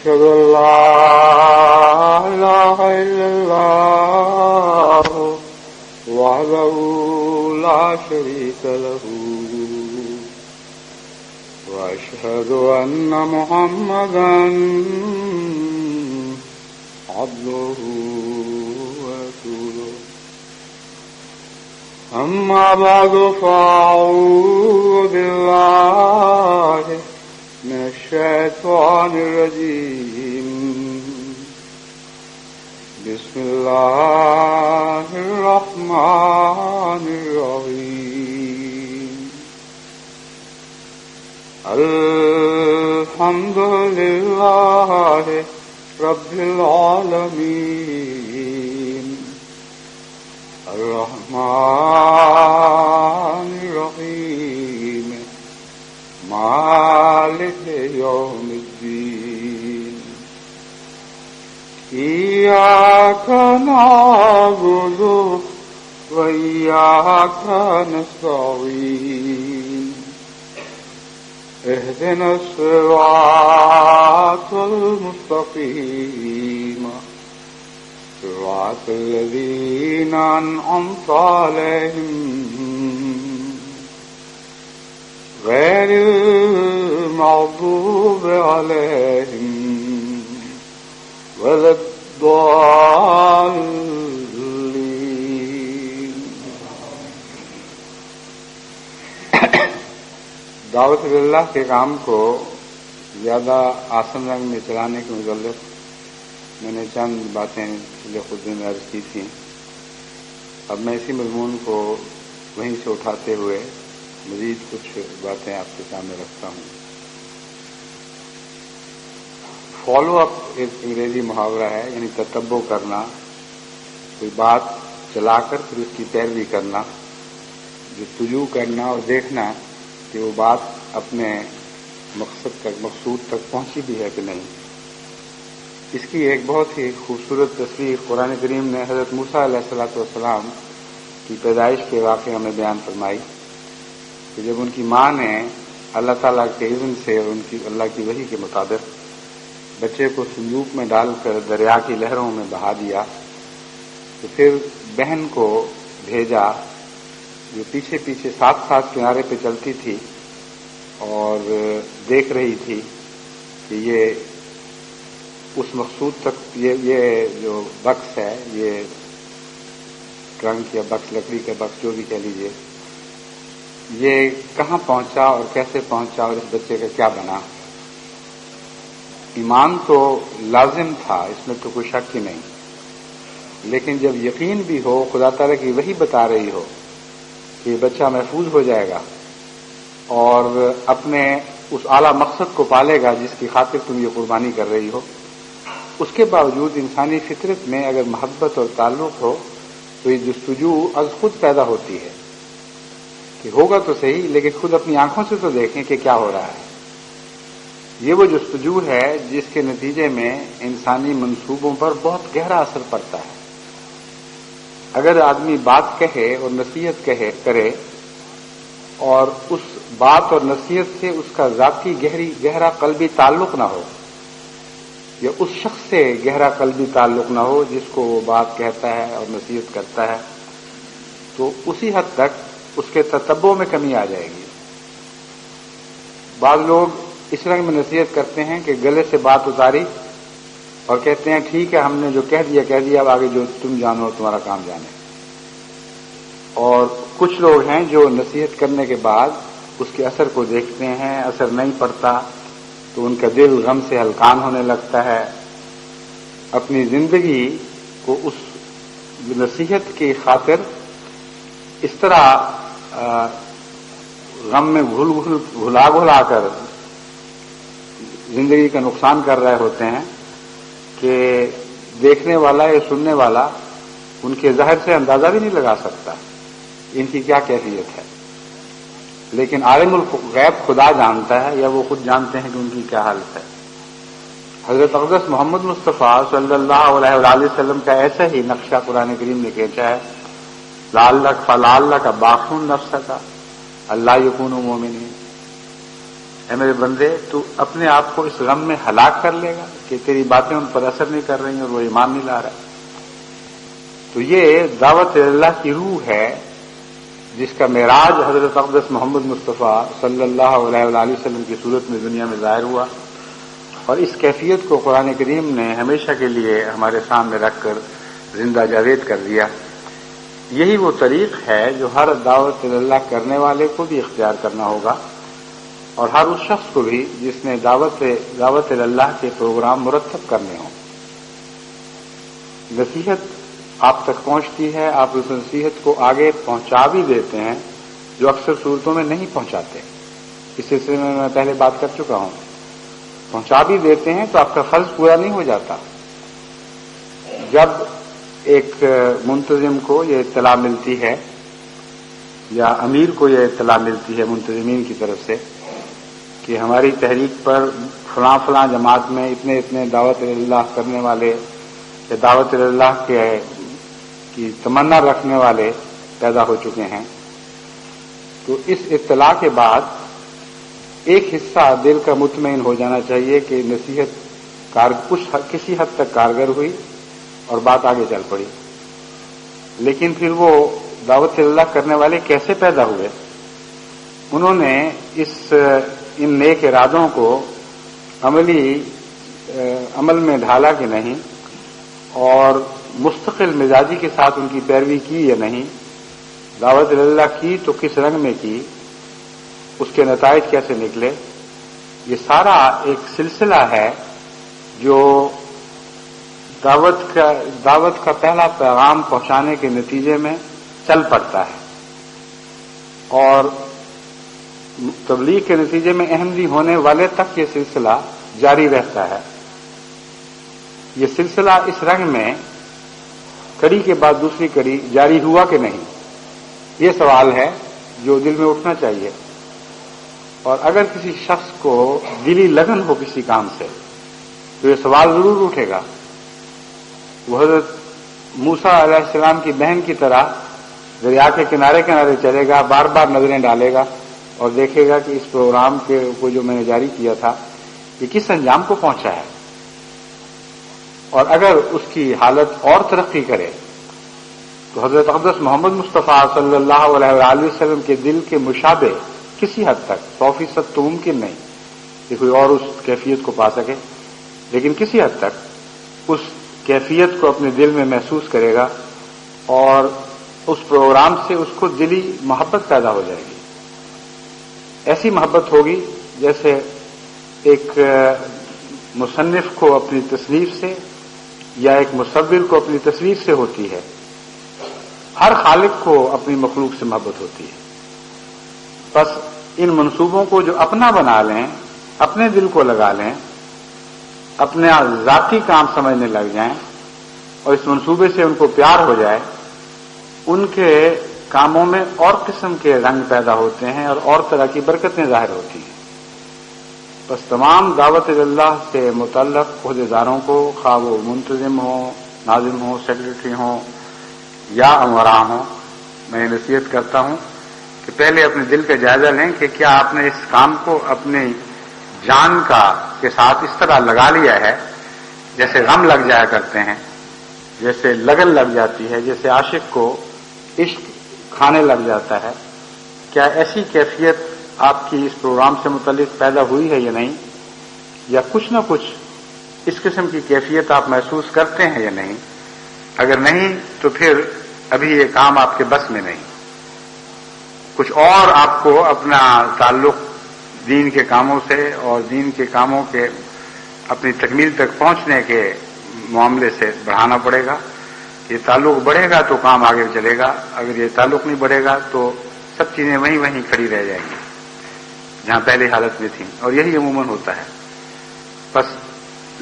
أشهد أن لا إله إلا الله وحده لا شريك له وأشهد أن محمدا عبده ورسوله أما بعد فأعوذ بالله من الشيطان الرجيم بسم الله الرحمن الرحيم الحمد لله رب العالمين الرحمن الرحيم مالك يوم الدين إياك نعبد وإياك نستعين اهدنا الصراط المستقيم صراط الذين أنعمت عليهم غير المغضوب عليهم ولا الضالين. دعوت اللہ کے کام کو زیادہ آسن رنگ میں چلانے کے متعلق میں نے چند باتیں پچھلے خود میں عرض کی تھیں. اب میں اسی مضمون کو وہیں سے اٹھاتے ہوئے مزید کچھ باتیں آپ کے سامنے رکھتا ہوں. فالو اپ ایک انگریزی محاورہ ہے، یعنی تتبع کرنا، کوئی بات چلا کر پھر اس کی پیروی کرنا، جستجو کرنا اور دیکھنا کہ وہ بات اپنے مقصود تک پہنچی بھی ہے کہ نہیں. اس کی ایک بہت ہی خوبصورت تصویر قرآن کریم نے حضرت موسیٰ علیہ السلام کی پیدائش کے واقعہ میں بیان فرمائی کہ جب ان کی ماں نے اللہ تعالیٰ کے اذن سے اور اللہ کی وحی کے مطابق بچے کو صندوق میں ڈال کر دریا کی لہروں میں بہا دیا تو پھر بہن کو بھیجا جو پیچھے پیچھے ساتھ ساتھ کنارے پہ چلتی تھی اور دیکھ رہی تھی کہ یہ اس مقصود تک یہ جو بکس ہے، یہ ٹرنک یا بکس، لکڑی کا بکس جو بھی کہہ لیجیے، یہ کہاں پہنچا اور کیسے پہنچا اور اس بچے کا کیا بنا. ایمان تو لازم تھا، اس میں تو کوئی شک ہی نہیں، لیکن جب یقین بھی ہو، خدا تعالیٰ کی وحی بتا رہی ہو کہ یہ بچہ محفوظ ہو جائے گا اور اپنے اس اعلیٰ مقصد کو پالے گا جس کی خاطر تم یہ قربانی کر رہی ہو، اس کے باوجود انسانی فطرت میں اگر محبت اور تعلق ہو تو یہ جستجو از خود پیدا ہوتی ہے کہ ہوگا تو صحیح، لیکن خود اپنی آنکھوں سے تو دیکھیں کہ کیا ہو رہا ہے. یہ وہ جستجو ہے جس کے نتیجے میں انسانی منصوبوں پر بہت گہرا اثر پڑتا ہے. اگر آدمی بات کہے اور نصیحت کرے اور اس بات اور نصیحت سے اس کا ذاتی گہرا قلبی تعلق نہ ہو، یا اس شخص سے گہرا قلبی تعلق نہ ہو جس کو وہ بات کہتا ہے اور نصیحت کرتا ہے، تو اسی حد تک اس کے تتبع میں کمی آ جائے گی. بعض لوگ اس رنگ میں نصیحت کرتے ہیں کہ گلے سے بات اتاری اور کہتے ہیں ٹھیک ہے ہم نے جو کہہ دیا اب آگے جو تم جانو تمہارا کام جانے. اور کچھ لوگ ہیں جو نصیحت کرنے کے بعد اس کے اثر کو دیکھتے ہیں، اثر نہیں پڑتا تو ان کا دل غم سے ہلکان ہونے لگتا ہے، اپنی زندگی کو اس نصیحت کی خاطر اس طرح غم میں گھلا کر زندگی کا نقصان کر رہے ہوتے ہیں کہ دیکھنے والا یا سننے والا ان کے ظاہر سے اندازہ بھی نہیں لگا سکتا ان کی کیا کیفیت ہے. لیکن عالم الغیب خدا جانتا ہے، یا وہ خود جانتے ہیں کہ ان کی کیا حالت ہے. حضرت اقدس محمد مصطفیٰ صلی اللہ علیہ وآلہ وسلم کا ایسا ہی نقشہ قرآن کریم نے کھینچا ہے، لعلک باخن نفسک اللہ یکونوا مؤمنین. اے میرے بندے تو اپنے آپ کو اس غم میں ہلاک کر لے گا کہ تیری باتیں ان پر اثر نہیں کر رہی اور وہ ایمان نہیں لا رہا. تو یہ دعوت اللہ کی روح ہے جس کا معراج حضرت اقدس محمد مصطفیٰ صلی اللہ علیہ وآلہ وسلم کی صورت میں دنیا میں ظاہر ہوا، اور اس کیفیت کو قرآن کریم نے ہمیشہ کے لیے ہمارے سامنے رکھ کر زندہ جاوید کر دیا. یہی وہ طریق ہے جو ہر دعوت اللہ کرنے والے کو بھی اختیار کرنا ہوگا، اور ہر اس شخص کو بھی جس نے دعوت اللہ کے پروگرام مرتب کرنے ہوں. نصیحت آپ تک پہنچتی ہے، آپ اس نصیحت کو آگے پہنچا بھی دیتے ہیں جو اکثر صورتوں میں نہیں پہنچاتے. اس سلسلے میں پہلے بات کر چکا ہوں. پہنچا بھی دیتے ہیں تو آپ کا فرض پورا نہیں ہو جاتا. جب ایک منتظم کو یہ اطلاع ملتی ہے یا امیر کو یہ اطلاع ملتی ہے منتظمین کی طرف سے کہ ہماری تحریک پر فلاں فلاں جماعت میں اتنے اتنے دعوت اللہ کرنے والے یا دعوت اللہ کی تمنا رکھنے والے پیدا ہو چکے ہیں، تو اس اطلاع کے بعد ایک حصہ دل کا مطمئن ہو جانا چاہیے کہ نصیحت کسی حد تک کارگر ہوئی اور بات آگے چل پڑی. لیکن پھر وہ دعوت اللہ کرنے والے کیسے پیدا ہوئے؟ انہوں نے ان نیک ارادوں کو عمل میں ڈھالا کہ نہیں، اور مستقل مزاجی کے ساتھ ان کی پیروی کی یا نہیں، دعوت اللہ کی تو کس رنگ میں کی، اس کے نتائج کیسے نکلے. یہ سارا ایک سلسلہ ہے جو دعوت کا پہلا پیغام پہنچانے کے نتیجے میں چل پڑتا ہے، اور تبلیغ کے نتیجے میں احمدی ہونے والے تک یہ سلسلہ جاری رہتا ہے. یہ سلسلہ اس رنگ میں کڑی کے بعد دوسری کڑی جاری ہوا کہ نہیں، یہ سوال ہے جو دل میں اٹھنا چاہیے. اور اگر کسی شخص کو دلی لگن ہو کسی کام سے تو یہ سوال ضرور اٹھے گا. وہ حضرت موسیٰ علیہ السلام کی بہن کی طرح دریا کے کنارے کنارے چلے گا، بار بار نظریں ڈالے گا اور دیکھے گا کہ اس پروگرام کو جو میں نے جاری کیا تھا یہ کس انجام کو پہنچا ہے. اور اگر اس کی حالت اور ترقی کرے تو حضرت اقدس محمد مصطفیٰ صلی اللہ علیہ وآلہ وسلم کے دل کے مشابہ کسی حد تک 100% تو ممکن نہیں کہ کوئی اور اس کیفیت کو پا سکے، لیکن کسی حد تک اس کیفیت کو اپنے دل میں محسوس کرے گا، اور اس پروگرام سے اس کو دلی محبت پیدا ہو جائے گی. ایسی محبت ہوگی جیسے ایک مصنف کو اپنی تصنیف سے یا ایک مصور کو اپنی تصویر سے ہوتی ہے. ہر خالق کو اپنی مخلوق سے محبت ہوتی ہے. بس ان منصوبوں کو جو اپنا بنا لیں، اپنے دل کو لگا لیں، اپنے ذاتی کام سمجھنے لگ جائیں اور اس منصوبے سے ان کو پیار ہو جائے، ان کے کاموں میں اور قسم کے رنگ پیدا ہوتے ہیں اور طرح کی برکتیں ظاہر ہوتی ہیں. بس تمام دعوت اللہ سے متعلق عہدیداروں کو، خواہ وہ منتظم ہوں، ناظم ہوں، سیکرٹری ہوں یا امراء ہوں، میں نصیحت کرتا ہوں کہ پہلے اپنے دل کا جائزہ لیں کہ کیا آپ نے اس کام کو اپنی جان کے ساتھ اس طرح لگا لیا ہے جیسے غم لگ جایا کرتے ہیں، جیسے لگن لگ جاتی ہے، جیسے عاشق کو عشق کھانے لگ جاتا ہے. کیا ایسی کیفیت آپ کی اس پروگرام سے متعلق پیدا ہوئی ہے یا نہیں، یا کچھ نہ کچھ اس قسم کی کیفیت آپ محسوس کرتے ہیں یا نہیں؟ اگر نہیں تو پھر ابھی یہ کام آپ کے بس میں نہیں. کچھ اور آپ کو اپنا تعلق دین کے کاموں سے اور دین کے کاموں کے اپنی تکمیل تک پہنچنے کے معاملے سے بڑھانا پڑے گا. یہ تعلق بڑھے گا تو کام آگے چلے گا، اگر یہ تعلق نہیں بڑھے گا تو سب چیزیں وہیں کھڑی رہ جائیں گی جہاں پہلی حالت میں تھیں، اور یہی عموماً ہوتا ہے. بس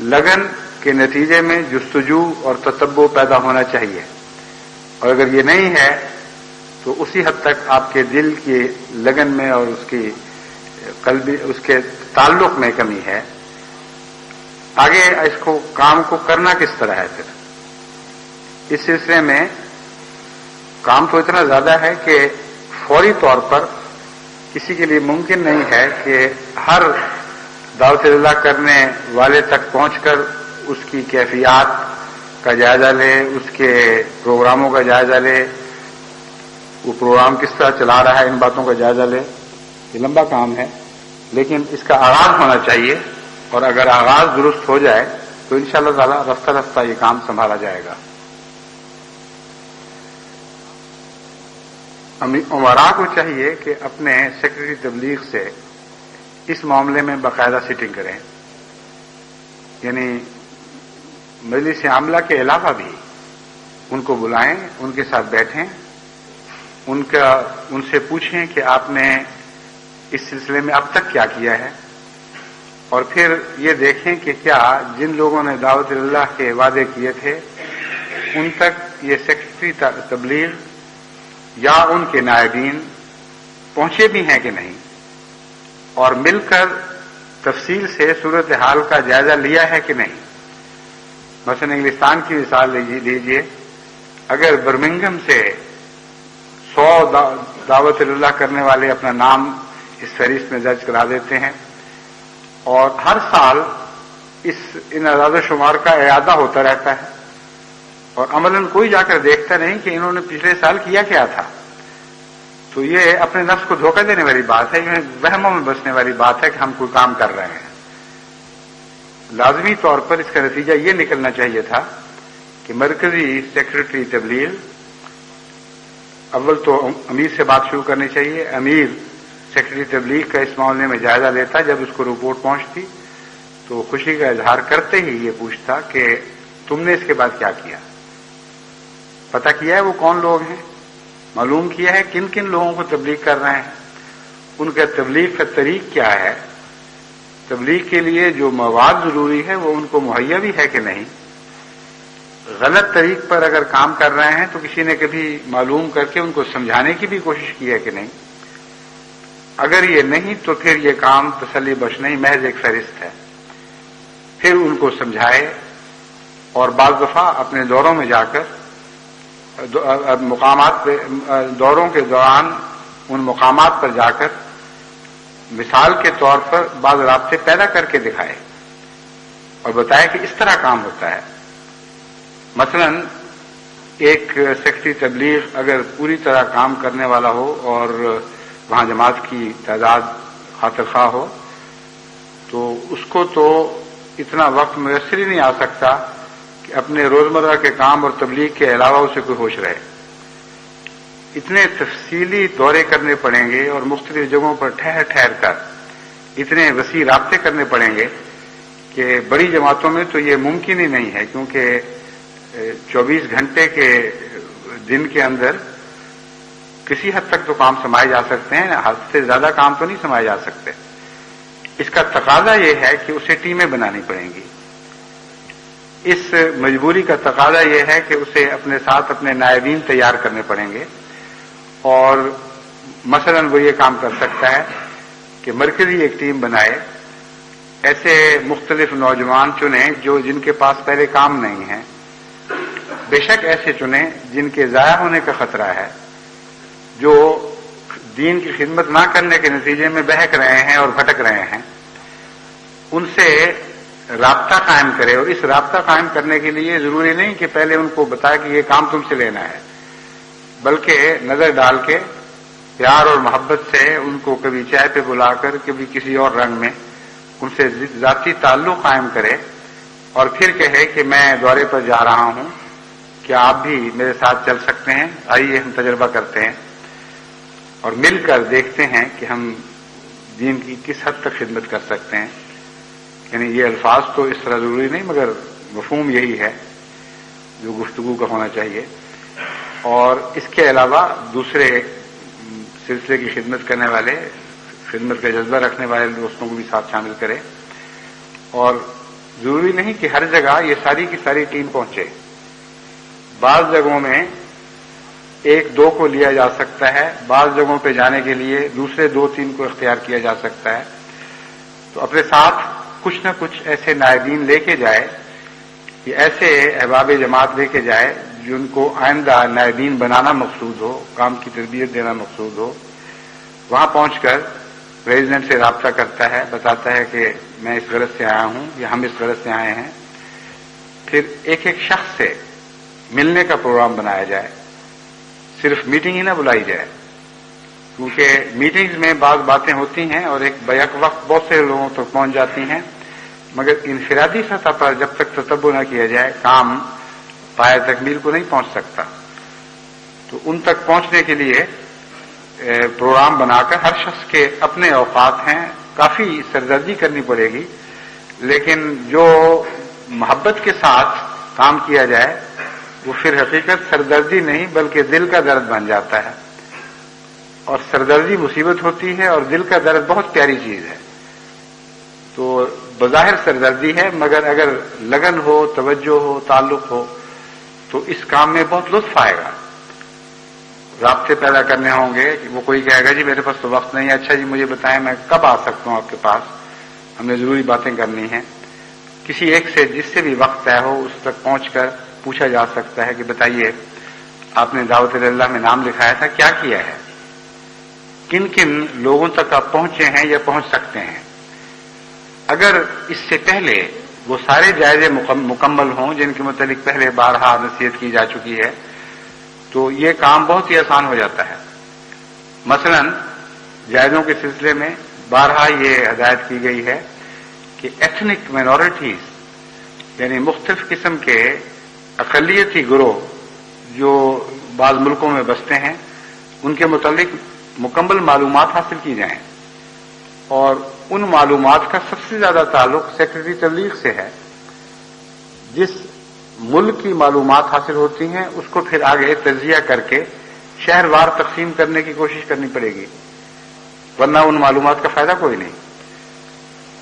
لگن کے نتیجے میں جستجو اور تتبع پیدا ہونا چاہیے، اور اگر یہ نہیں ہے تو اسی حد تک آپ کے دل کی لگن میں اور اس کے تعلق میں کمی ہے. آگے اس کو کام کو کرنا کس طرح ہے؟ پھر اس سلسلے میں کام تو اتنا زیادہ ہے کہ فوری طور پر کسی کے لیے ممکن نہیں ہے کہ ہر دعوت اللہ کرنے والے تک پہنچ کر اس کی کیفیات کا جائزہ لے، اس کے پروگراموں کا جائزہ لے، وہ پروگرام کس طرح چلا رہا ہے، ان باتوں کا جائزہ لے. یہ لمبا کام ہے، لیکن اس کا آغاز ہونا چاہیے، اور اگر آغاز درست ہو جائے تو انشاءاللہ تعالی رفتہ رفتہ یہ کام سنبھالا جائے گا. امراء کو چاہیے کہ اپنے سیکرٹری تبلیغ سے اس معاملے میں باقاعدہ سیٹنگ کریں، یعنی مجلس عاملہ کے علاوہ بھی ان کو بلائیں، ان کے ساتھ بیٹھیں، ان سے پوچھیں کہ آپ نے اس سلسلے میں اب تک کیا کیا ہے، اور پھر یہ دیکھیں کہ کیا جن لوگوں نے دعوت اللہ کے وعدے کیے تھے ان تک یہ سیکرٹری تبلیغ یا ان کے نائبین پہنچے بھی ہیں کہ نہیں، اور مل کر تفصیل سے صورتحال کا جائزہ لیا ہے کہ نہیں. مثلا انگلستان کی مثال لیجیے، اگر برمنگھم سے 100 دعوت اللہ کرنے والے اپنا نام اس فہرست میں درج کرا دیتے ہیں، اور ہر سال ان اعداد و شمار کا اعادہ ہوتا رہتا ہے، اور عملاً کوئی جا کر دیکھتا نہیں کہ انہوں نے پچھلے سال کیا کیا تھا، تو یہ اپنے نفس کو دھوکہ دینے والی بات ہے، یہ وہموں میں بسنے والی بات ہے کہ ہم کوئی کام کر رہے ہیں. لازمی طور پر اس کا نتیجہ یہ نکلنا چاہیے تھا کہ مرکزی سیکرٹری تبلیغ اول تو امیر سے بات شروع کرنی چاہیے. امیر سیکرٹری تبلیغ کا اس معاملے میں جائزہ لیتا، جب اس کو رپورٹ پہنچتی تو خوشی کا اظہار کرتے ہی یہ پوچھتا کہ تم نے اس کے بعد کیا کیا، پتہ کیا ہے وہ کون لوگ ہیں، معلوم کیا ہے کن کن لوگوں کو تبلیغ کر رہے ہیں، ان کا تبلیغ کا طریق کیا ہے، تبلیغ کے لیے جو مواد ضروری ہے وہ ان کو مہیا بھی ہے کہ نہیں، غلط طریق پر اگر کام کر رہے ہیں تو کسی نے کبھی معلوم کر کے ان کو سمجھانے کی بھی کوشش کی ہے کہ نہیں. اگر یہ نہیں تو پھر یہ کام تسلی بخش نہیں، محض ایک فہرست ہے. پھر ان کو سمجھائے، اور بعض دفعہ اپنے دوروں میں جا کر مقامات پہ، دوروں کے دوران ان مقامات پر جا کر مثال کے طور پر بعض رابطے پیدا کر کے دکھائے اور بتائے کہ اس طرح کام ہوتا ہے. مثلا ایک سیکرٹری تبلیغ اگر پوری طرح کام کرنے والا ہو اور وہاں جماعت کی تعداد خاطر خواہ ہو تو اس کو تو اتنا وقت میسر ہی نہیں آ سکتا کہ اپنے روزمرہ کے کام اور تبلیغ کے علاوہ اسے کوئی ہوش رہے. اتنے تفصیلی دورے کرنے پڑیں گے اور مختلف جگہوں پر ٹھہر ٹھہر کر اتنے وسیع رابطے کرنے پڑیں گے کہ بڑی جماعتوں میں تو یہ ممکن ہی نہیں ہے، کیونکہ 24 گھنٹے کے دن کے اندر کسی حد تک تو کام سمائے جا سکتے ہیں، حد سے زیادہ کام تو نہیں سمائے جا سکتے. اس کا تقاضا یہ ہے کہ اسے ٹیمیں بنانی پڑیں گی. اس مجبوری کا تقاضا یہ ہے کہ اسے اپنے ساتھ اپنے نائبین تیار کرنے پڑیں گے، اور مثلا وہ یہ کام کر سکتا ہے کہ مرکزی ایک ٹیم بنائے، ایسے مختلف نوجوان چنیں جو جن کے پاس پہلے کام نہیں ہے، بے شک ایسے چنیں جن کے ضائع ہونے کا خطرہ ہے، جو دین کی خدمت نہ کرنے کے نتیجے میں بہک رہے ہیں اور بھٹک رہے ہیں. ان سے رابطہ قائم کرے، اور اس رابطہ قائم کرنے کے لیے ضروری نہیں کہ پہلے ان کو بتائے کہ یہ کام تم سے لینا ہے، بلکہ نظر ڈال کے پیار اور محبت سے ان کو کبھی چائے پہ بلا کر، کبھی کسی اور رنگ میں ان سے ذاتی تعلق قائم کرے، اور پھر کہے کہ میں دورے پر جا رہا ہوں، کیا آپ بھی میرے ساتھ چل سکتے ہیں، آئیے ہم تجربہ کرتے ہیں اور مل کر دیکھتے ہیں کہ ہم دین کی کس حد تک خدمت کر سکتے ہیں. یعنی یہ الفاظ تو اس طرح ضروری نہیں، مگر مفہوم یہی ہے جو گفتگو کا ہونا چاہیے. اور اس کے علاوہ دوسرے سلسلے کی خدمت کرنے والے، خدمت کا جذبہ رکھنے والے دوستوں کو بھی ساتھ شامل کرے. اور ضروری نہیں کہ ہر جگہ یہ ساری کی ساری ٹیم پہنچے. بعض جگہوں میں 1-2 کو لیا جا سکتا ہے، بعض جگہوں پہ جانے کے لیے دوسرے 2-3 کو اختیار کیا جا سکتا ہے. تو اپنے ساتھ کچھ نہ کچھ ایسے نائبین لے کے جائے، یا ایسے احباب جماعت لے کے جائے جن کو آئندہ نائبین بنانا مقصود ہو، کام کی تربیت دینا مقصود ہو، وہاں پہنچ کر پریزیڈنٹ سے رابطہ کرتا ہے، بتاتا ہے کہ میں اس غرض سے آیا ہوں یا ہم اس غرض سے آئے ہیں. پھر ایک ایک شخص سے ملنے کا پروگرام بنایا جائے، صرف میٹنگ ہی نہ بلائی جائے، کیونکہ میٹنگز میں بعض باتیں ہوتی ہیں اور ایک بیک وقت بہت سے لوگوں تک پہنچ جاتی ہیں، مگر انفرادی سطح پر جب تک تتبع نہ کیا جائے کام پایہ تکمیل کو نہیں پہنچ سکتا. تو ان تک پہنچنے کے لیے پروگرام بنا کر ہر شخص کے اپنے اوقات ہیں، کافی سردردی کرنی پڑے گی، لیکن جو محبت کے ساتھ کام کیا جائے وہ پھر حقیقت سردردی نہیں بلکہ دل کا درد بن جاتا ہے. اور سردردی مصیبت ہوتی ہے اور دل کا درد بہت پیاری چیز ہے. تو بظاہر سردردی ہے، مگر اگر لگن ہو، توجہ ہو، تعلق ہو تو اس کام میں بہت لطف آئے گا. رابطے پیدا کرنے ہوں گے کہ وہ کوئی کہے گا جی میرے پاس تو وقت نہیں ہے، اچھا جی مجھے بتائیں میں کب آ سکتا ہوں آپ کے پاس، ہم نے ضروری باتیں کرنی ہیں. کسی ایک سے جس سے بھی وقت طے ہو اس تک پہنچ کر پوچھا جا سکتا ہے کہ بتائیے آپ نے دعوت اللہ میں نام لکھایا تھا، کیا کیا ہے، کن کن لوگوں تک آپ پہنچے ہیں یا پہنچ سکتے ہیں. اگر اس سے پہلے وہ سارے جائزے مکمل ہوں جن کے متعلق پہلے بارہا نصیحت کی جا چکی ہے تو یہ کام بہت ہی آسان ہو جاتا ہے. مثلا جائزوں کے سلسلے میں بارہا یہ ہدایت کی گئی ہے کہ ایتھنک مائنورٹیز یعنی مختلف قسم کے اقلیتی گروہ جو بعض ملکوں میں بستے ہیں ان کے متعلق مکمل معلومات حاصل کی جائیں، اور ان معلومات کا سب سے زیادہ تعلق سیکرٹری تبلیغ سے ہے. جس ملک کی معلومات حاصل ہوتی ہیں اس کو پھر آگے تجزیہ کر کے شہر وار تقسیم کرنے کی کوشش کرنی پڑے گی، ورنہ ان معلومات کا فائدہ کوئی نہیں.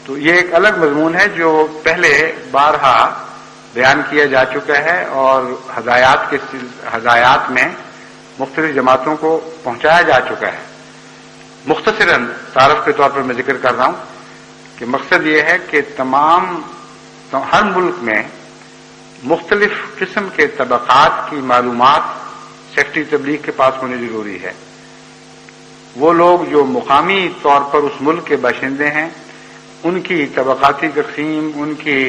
تو یہ ایک الگ مضمون ہے جو پہلے بارہا بیان کیا جا چکا ہے اور ہدایات میں مختلف جماعتوں کو پہنچایا جا چکا ہے. مختصراً تعارف کے طور پر میں ذکر کر رہا ہوں کہ مقصد یہ ہے کہ ہر ملک میں مختلف قسم کے طبقات کی معلومات سیکرٹری تبلیغ کے پاس ہونی ضروری ہے. وہ لوگ جو مقامی طور پر اس ملک کے باشندے ہیں ان کی طبقاتی تقسیم، ان کی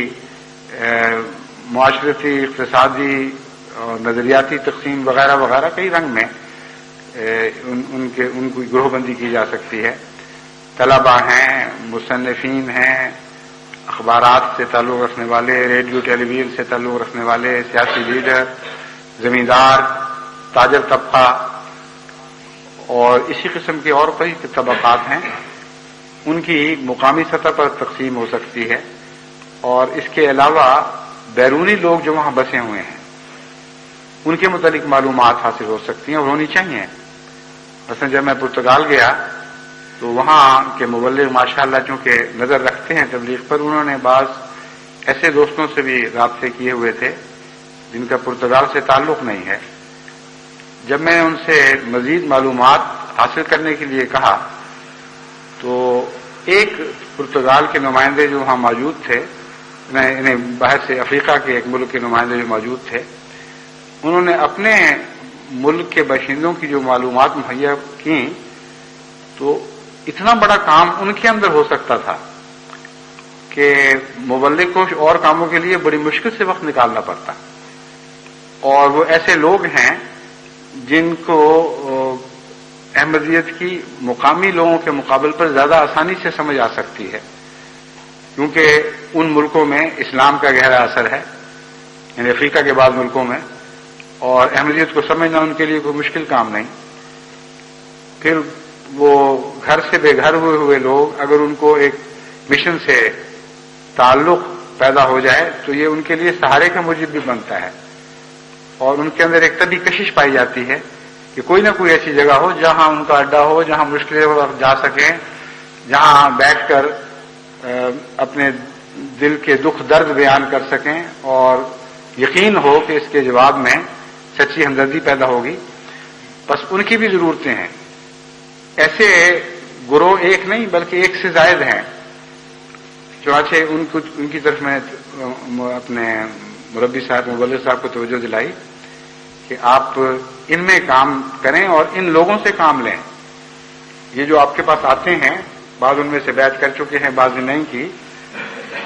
معاشرتی، اقتصادی اور نظریاتی تقسیم وغیرہ وغیرہ کئی رنگ میں ان کی گروہ بندی کی جا سکتی ہے. طلباء ہیں، مصنفین ہیں، اخبارات سے تعلق رکھنے والے، ریڈیو ٹیلی ویژن سے تعلق رکھنے والے، سیاسی لیڈر، زمیندار، تاجر طبقہ اور اسی قسم کے اور کئی طبقات ہیں. ان کی مقامی سطح پر تقسیم ہو سکتی ہے، اور اس کے علاوہ بیرونی لوگ جو وہاں بسے ہوئے ہیں ان کے متعلق معلومات حاصل ہو سکتی ہیں اور ہونی چاہیے. مثلا جب میں پرتگال گیا تو وہاں کے مبلغ ماشاءاللہ چونکہ نظر رکھتے ہیں تبلیغ پر، انہوں نے بعض ایسے دوستوں سے بھی رابطے کیے ہوئے تھے جن کا پرتگال سے تعلق نہیں ہے. جب میں ان سے مزید معلومات حاصل کرنے کے لیے کہا تو ایک پرتگال کے نمائندے جو وہاں موجود تھے، انہیں باہر سے افریقہ کے ایک ملک کے نمائندے جو موجود تھے، انہوں نے اپنے ملک کے باشندوں کی جو معلومات مہیا کی تو اتنا بڑا کام ان کے اندر ہو سکتا تھا کہ مبلغ کو اور کاموں کے لیے بڑی مشکل سے وقت نکالنا پڑتا. اور وہ ایسے لوگ ہیں جن کو احمدیت کی مقامی لوگوں کے مقابل پر زیادہ آسانی سے سمجھ آ سکتی ہے، کیونکہ ان ملکوں میں اسلام کا گہرا اثر ہے، یعنی افریقہ کے بعض ملکوں میں، اور احمدیت کو سمجھنا ان کے لیے کوئی مشکل کام نہیں. پھر وہ گھر سے بے گھر ہوئے لوگ اگر ان کو ایک مشن سے تعلق پیدا ہو جائے تو یہ ان کے لیے سہارے کا موجب بھی بنتا ہے، اور ان کے اندر ایک طبی کشش پائی جاتی ہے کہ کوئی نہ کوئی ایسی جگہ ہو جہاں ان کا اڈا ہو، جہاں مشکلیں جا سکیں، جہاں بیٹھ کر اپنے دل کے دکھ درد بیان کر سکیں اور یقین ہو کہ اس کے جواب میں سچی ہمدردی پیدا ہوگی. بس ان کی بھی ضرورتیں ہیں. ایسے گروہ ایک نہیں بلکہ ایک سے زائد ہیں. چنانچہ ان کی طرف میں اپنے مربی صاحب، مبلغ صاحب کو توجہ دلائی کہ آپ ان میں کام کریں اور ان لوگوں سے کام لیں یہ جو آپ کے پاس آتے ہیں، بعض ان میں سے بیعت کر چکے ہیں، بعض نے نہیں کی،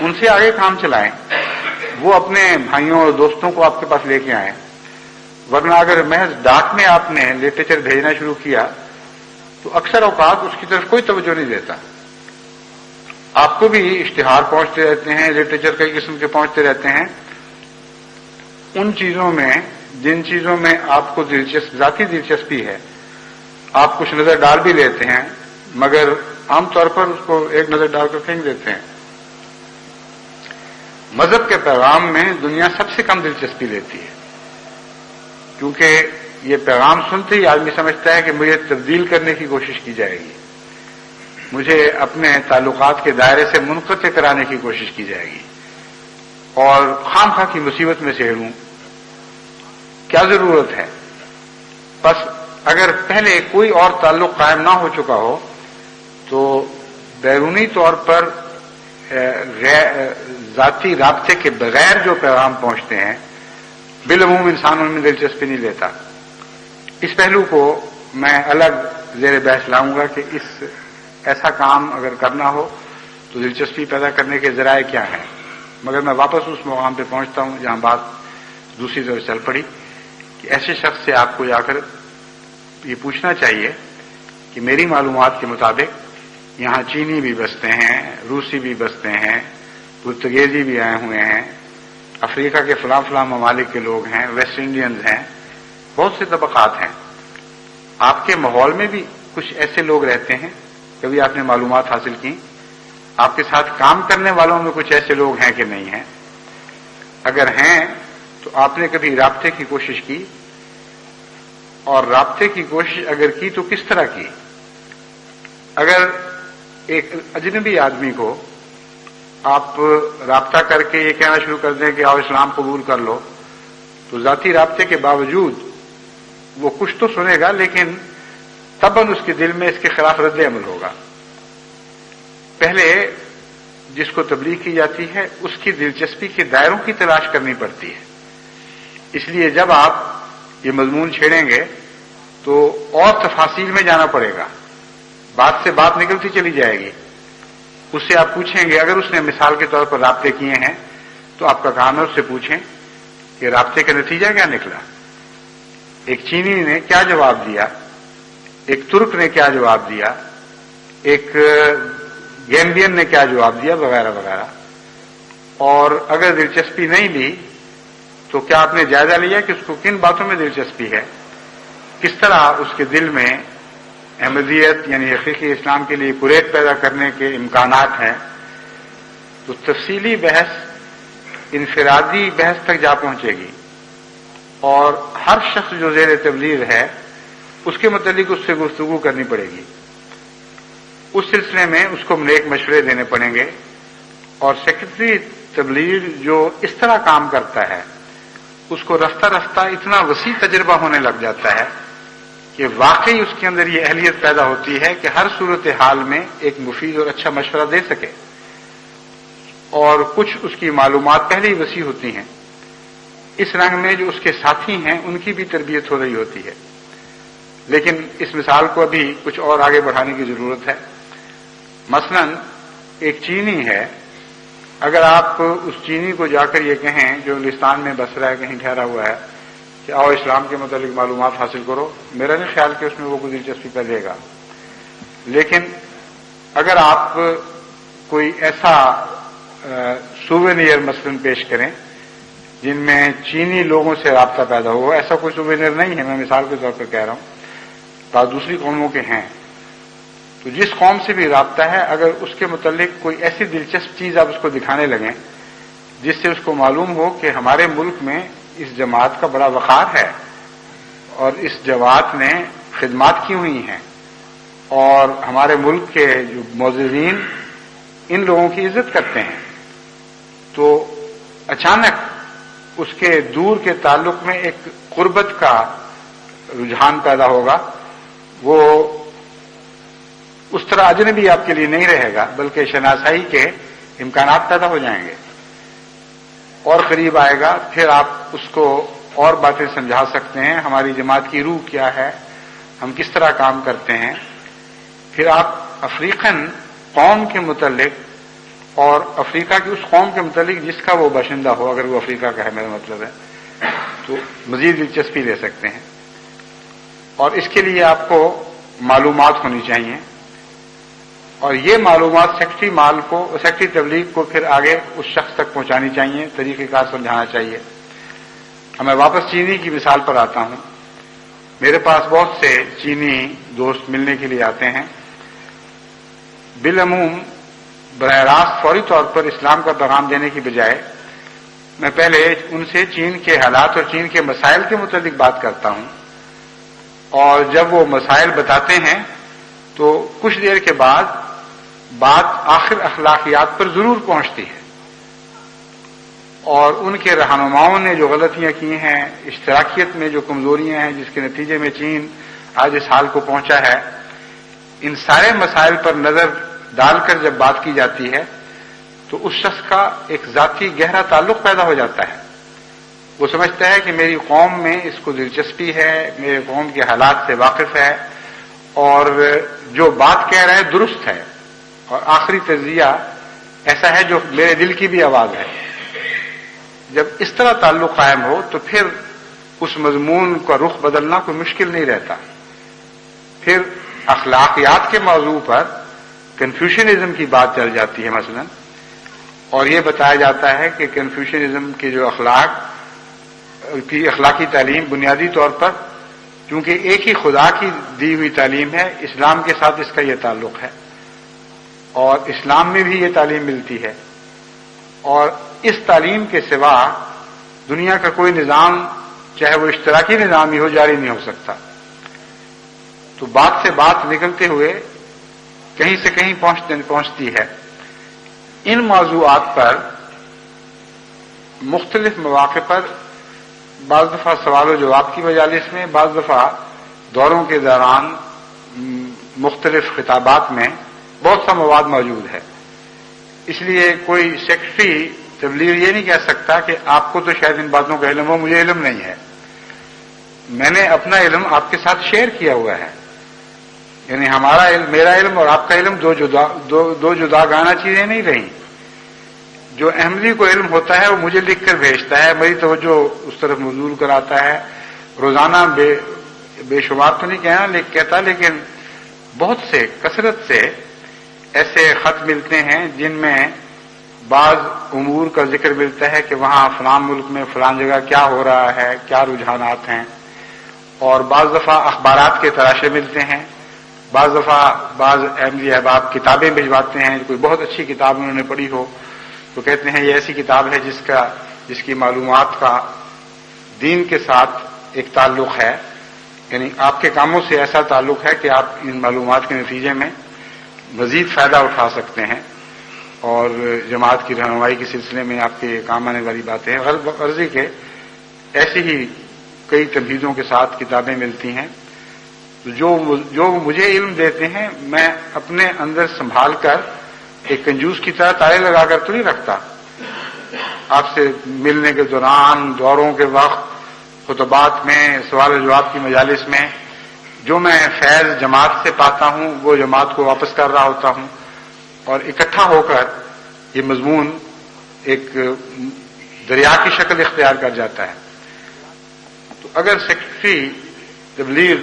ان سے آگے کام چلائیں، وہ اپنے بھائیوں اور دوستوں کو آپ کے پاس لے کے آئیں، ورنہ اگر محض ڈاک میں آپ نے لٹریچر بھیجنا شروع کیا تو اکثر اوقات اس کی طرف کوئی توجہ نہیں دیتا. آپ کو بھی اشتہار پہنچتے رہتے ہیں، لٹریچر کئی قسم کے پہنچتے رہتے ہیں، ان چیزوں میں جن چیزوں میں آپ کو ذاتی دلچسپی ہے آپ کچھ نظر ڈال بھی لیتے ہیں، مگر عام طور پر اس کو ایک نظر ڈال کر پھینک دیتے ہیں. مذہب کے پیغام میں دنیا سب سے کم دلچسپی لیتی ہے، کیونکہ یہ پیغام سنتے ہی آدمی سمجھتا ہے کہ مجھے تبدیل کرنے کی کوشش کی جائے گی، مجھے اپنے تعلقات کے دائرے سے منقطع کرانے کی کوشش کی جائے گی اور خام خواہ کی مصیبت میں سہروں. کیا ضرورت ہے؟ بس اگر پہلے کوئی اور تعلق قائم نہ ہو چکا ہو تو بیرونی طور پر ذاتی رابطے کے بغیر جو پیغام پہنچتے ہیں بالعموم انسان ان میں دلچسپی نہیں لیتا. اس پہلو کو میں الگ زیر بحث لاؤں گا کہ ایسا کام اگر کرنا ہو تو دلچسپی پیدا کرنے کے ذرائع کیا ہیں، مگر میں واپس اس مقام پہ پہنچتا ہوں جہاں بات دوسری طرف چل پڑی کہ ایسے شخص سے آپ کو جا کر یہ پوچھنا چاہیے کہ میری معلومات کے مطابق یہاں چینی بھی بستے ہیں، روسی بھی بستے ہیں، پرتگیزی بھی آئے ہوئے ہیں، افریقہ کے فلاں فلاں ممالک کے لوگ ہیں، ویسٹ انڈینز ہیں، بہت سے طبقات ہیں. آپ کے ماحول میں بھی کچھ ایسے لوگ رہتے ہیں، کبھی آپ نے معلومات حاصل کی؟ آپ کے ساتھ کام کرنے والوں میں کچھ ایسے لوگ ہیں کہ نہیں ہیں؟ اگر ہیں تو آپ نے کبھی رابطے کی کوشش کی؟ اور رابطے کی کوشش اگر کی تو کس طرح کی؟ اگر ایک اجنبی آدمی کو آپ رابطہ کر کے یہ کہنا شروع کر دیں کہ آؤ اسلام قبول کر لو، تو ذاتی رابطے کے باوجود وہ کچھ تو سنے گا، لیکن طبعاً اس کے دل میں اس کے خلاف رد عمل ہوگا. پہلے جس کو تبلیغ کی جاتی ہے اس کی دلچسپی کے دائروں کی تلاش کرنی پڑتی ہے. اس لیے جب آپ یہ مضمون چھیڑیں گے تو اور تفاصیل میں جانا پڑے گا، بات سے بات نکلتی چلی جائے گی. اس سے آپ پوچھیں گے، اگر اس نے مثال کے طور پر رابطے کیے ہیں تو آپ کا کام ہے اس سے پوچھیں کہ رابطے کا نتیجہ کیا نکلا، ایک چینی نے کیا جواب دیا، ایک ترک نے کیا جواب دیا، ایک گیمبین نے کیا جواب دیا، وغیرہ وغیرہ. اور اگر دلچسپی نہیں لی تو کیا آپ نے جائزہ لیا کہ اس کو کن باتوں میں دلچسپی ہے، کس طرح اس کے دل میں احمدیت یعنی حقیقی اسلام کے لیے کریٹ پیدا کرنے کے امکانات ہیں. تو تفصیلی بحث انفرادی بحث تک جا پہنچے گی، اور ہر شخص جو زیر تبلیغ ہے اس کے متعلق اس سے گفتگو کرنی پڑے گی. اس سلسلے میں اس کو نیک مشورے دینے پڑیں گے. اور سیکرٹری تبلیغ جو اس طرح کام کرتا ہے اس کو رفتہ رفتہ اتنا وسیع تجربہ ہونے لگ جاتا ہے کہ واقعی اس کے اندر یہ اہلیت پیدا ہوتی ہے کہ ہر صورتحال میں ایک مفید اور اچھا مشورہ دے سکے. اور کچھ اس کی معلومات پہلے ہی وسیع ہوتی ہیں. اس رنگ میں جو اس کے ساتھی ہیں ان کی بھی تربیت ہو رہی ہوتی ہے. لیکن اس مثال کو ابھی کچھ اور آگے بڑھانے کی ضرورت ہے. مثلا ایک چینی ہے، اگر آپ اس چینی کو جا کر یہ کہیں جو انگلستان میں بس رہا ہے، کہیں ٹھہرا ہوا ہے، کہ آؤ اسلام کے متعلق معلومات حاصل کرو، میرا نہیں خیال کہ اس میں وہ کوئی دلچسپی پہلے گا. لیکن اگر آپ کوئی ایسا سووینیر مثلاً پیش کریں جن میں چینی لوگوں سے رابطہ پیدا ہو، ایسا کوئی سووینیر نہیں ہے، میں مثال کے طور پر کہہ رہا ہوں، بعض دوسری قوموں کے ہیں، تو جس قوم سے بھی رابطہ ہے اگر اس کے متعلق کوئی ایسی دلچسپ چیز آپ اس کو دکھانے لگیں جس سے اس کو معلوم ہو کہ ہمارے ملک میں اس جماعت کا بڑا وقار ہے اور اس جماعت نے خدمات کی ہوئی ہیں اور ہمارے ملک کے جو معززین ان لوگوں کی عزت کرتے ہیں، تو اچانک اس کے دور کے تعلق میں ایک قربت کا رجحان پیدا ہوگا. وہ اس طرح اجنبی آپ کے لیے نہیں رہے گا بلکہ شناسائی کے امکانات پیدا ہو جائیں گے اور قریب آئے گا. پھر آپ اس کو اور باتیں سمجھا سکتے ہیں، ہماری جماعت کی روح کیا ہے، ہم کس طرح کام کرتے ہیں. پھر آپ افریقن قوم کے متعلق اور افریقہ کی اس قوم کے متعلق جس کا وہ باشندہ ہو، اگر وہ افریقہ کا ہے میرا مطلب ہے، تو مزید دلچسپی لے سکتے ہیں. اور اس کے لیے آپ کو معلومات ہونی چاہیے، اور یہ معلومات سیکٹری تبلیغ کو پھر آگے اس شخص تک پہنچانی چاہیے، طریقہ کار سمجھانا چاہیے. اب میں واپس چینی کی مثال پر آتا ہوں. میرے پاس بہت سے چینی دوست ملنے کے لیے آتے ہیں. بالعموم براہ راست فوری طور پر اسلام کا پیغام دینے کی بجائے میں پہلے ان سے چین کے حالات اور چین کے مسائل کے متعلق بات کرتا ہوں، اور جب وہ مسائل بتاتے ہیں تو کچھ دیر کے بعد بات آخر اخلاقیات پر ضرور پہنچتی ہے، اور ان کے رہنماؤں نے جو غلطیاں کی ہیں، اشتراکیت میں جو کمزوریاں ہیں جس کے نتیجے میں چین آج اس حال کو پہنچا ہے، ان سارے مسائل پر نظر ڈال کر جب بات کی جاتی ہے تو اس شخص کا ایک ذاتی گہرا تعلق پیدا ہو جاتا ہے. وہ سمجھتا ہے کہ میری قوم میں اس کو دلچسپی ہے، میرے قوم کے حالات سے واقف ہے، اور جو بات کہہ رہا ہے درست ہے، اور آخری تجزیہ ایسا ہے جو میرے دل کی بھی آواز ہے. جب اس طرح تعلق قائم ہو تو پھر اس مضمون کا رخ بدلنا کوئی مشکل نہیں رہتا. پھر اخلاقیات کے موضوع پر کنفیوشنزم کی بات چل جاتی ہے مثلا، اور یہ بتایا جاتا ہے کہ کنفیوشنزم کی جو اخلاقی تعلیم بنیادی طور پر چونکہ ایک ہی خدا کی دی ہوئی تعلیم ہے، اسلام کے ساتھ اس کا یہ تعلق ہے، اور اسلام میں بھی یہ تعلیم ملتی ہے، اور اس تعلیم کے سوا دنیا کا کوئی نظام چاہے وہ اشتراکی نظام ہی ہو جاری نہیں ہو سکتا. تو بات سے بات نکلتے ہوئے کہیں سے کہیں پہنچتی ہے. ان موضوعات پر مختلف مواقع پر بعض دفعہ سوال و جواب کی مجالس میں، بعض دفعہ دوروں کے دوران مختلف خطابات میں بہت سا مواد موجود ہے. اس لیے کوئی سیکرٹری تبلیغ یہ نہیں کہہ سکتا کہ آپ کو تو شاید ان باتوں کا علم ہو، مجھے علم نہیں ہے. میں نے اپنا علم آپ کے ساتھ شیئر کیا ہوا ہے، یعنی ہمارا علم، میرا علم اور آپ کا علم دو جدا گانا چیزیں نہیں رہیں. جو احمدی کو علم ہوتا ہے وہ مجھے لکھ کر بھیجتا ہے، میری توجہ اس طرف مبذول کراتا ہے. روزانہ بے شمار تو نہیں کہتا، لیکن بہت سے کثرت سے ایسے خط ملتے ہیں جن میں بعض امور کا ذکر ملتا ہے کہ وہاں فلاں ملک میں فلاں جگہ کیا ہو رہا ہے، کیا رجحانات ہیں. اور بعض دفعہ اخبارات کے تراشے ملتے ہیں، بعض دفعہ بعض احمدی احباب کتابیں بھجواتے ہیں. کوئی بہت اچھی کتاب انہوں نے پڑھی ہو تو کہتے ہیں یہ ایسی کتاب ہے جس کی معلومات کا دین کے ساتھ ایک تعلق ہے، یعنی آپ کے کاموں سے ایسا تعلق ہے کہ آپ ان معلومات کے نتیجے میں مزید فائدہ اٹھا سکتے ہیں، اور جماعت کی رہنمائی کے سلسلے میں آپ کے کام آنے والی باتیں ہیں. غرضی کے ایسی ہی کئی تمہیدوں کے ساتھ کتابیں ملتی ہیں. جو مجھے علم دیتے ہیں میں اپنے اندر سنبھال کر ایک کنجوس کی طرح تالے لگا کر تو نہیں رکھتا. آپ سے ملنے کے دوران، دوروں کے وقت، خطبات میں، سوال و جواب کی مجالس میں جو میں فیض جماعت سے پاتا ہوں وہ جماعت کو واپس کر رہا ہوتا ہوں، اور اکٹھا ہو کر یہ مضمون ایک دریا کی شکل اختیار کر جاتا ہے. تو اگر سیکرٹری تبلیغ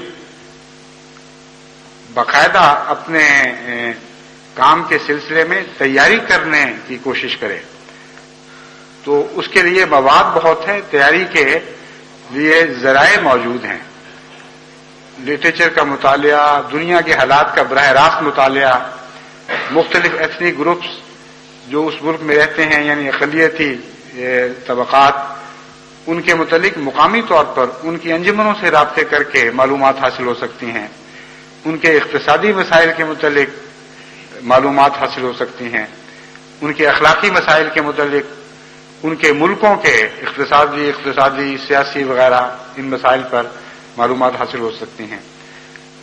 باقاعدہ اپنے کام کے سلسلے میں تیاری کرنے کی کوشش کرے تو اس کے لیے مواد بہت ہے، تیاری کے لیے ذرائع موجود ہیں. لٹریچر کا مطالعہ، دنیا کے حالات کا براہ راست مطالعہ، مختلف ایتھنک گروپس جو اس ملک میں رہتے ہیں یعنی اقلیتی طبقات، ان کے متعلق مقامی طور پر ان کی انجمنوں سے رابطے کر کے معلومات حاصل ہو سکتی ہیں. ان کے اقتصادی مسائل کے متعلق معلومات حاصل ہو سکتی ہیں، ان کے اخلاقی مسائل کے متعلق، ان کے ملکوں کے اقتصادی سیاسی وغیرہ ان مسائل پر معلومات حاصل ہو سکتی ہیں.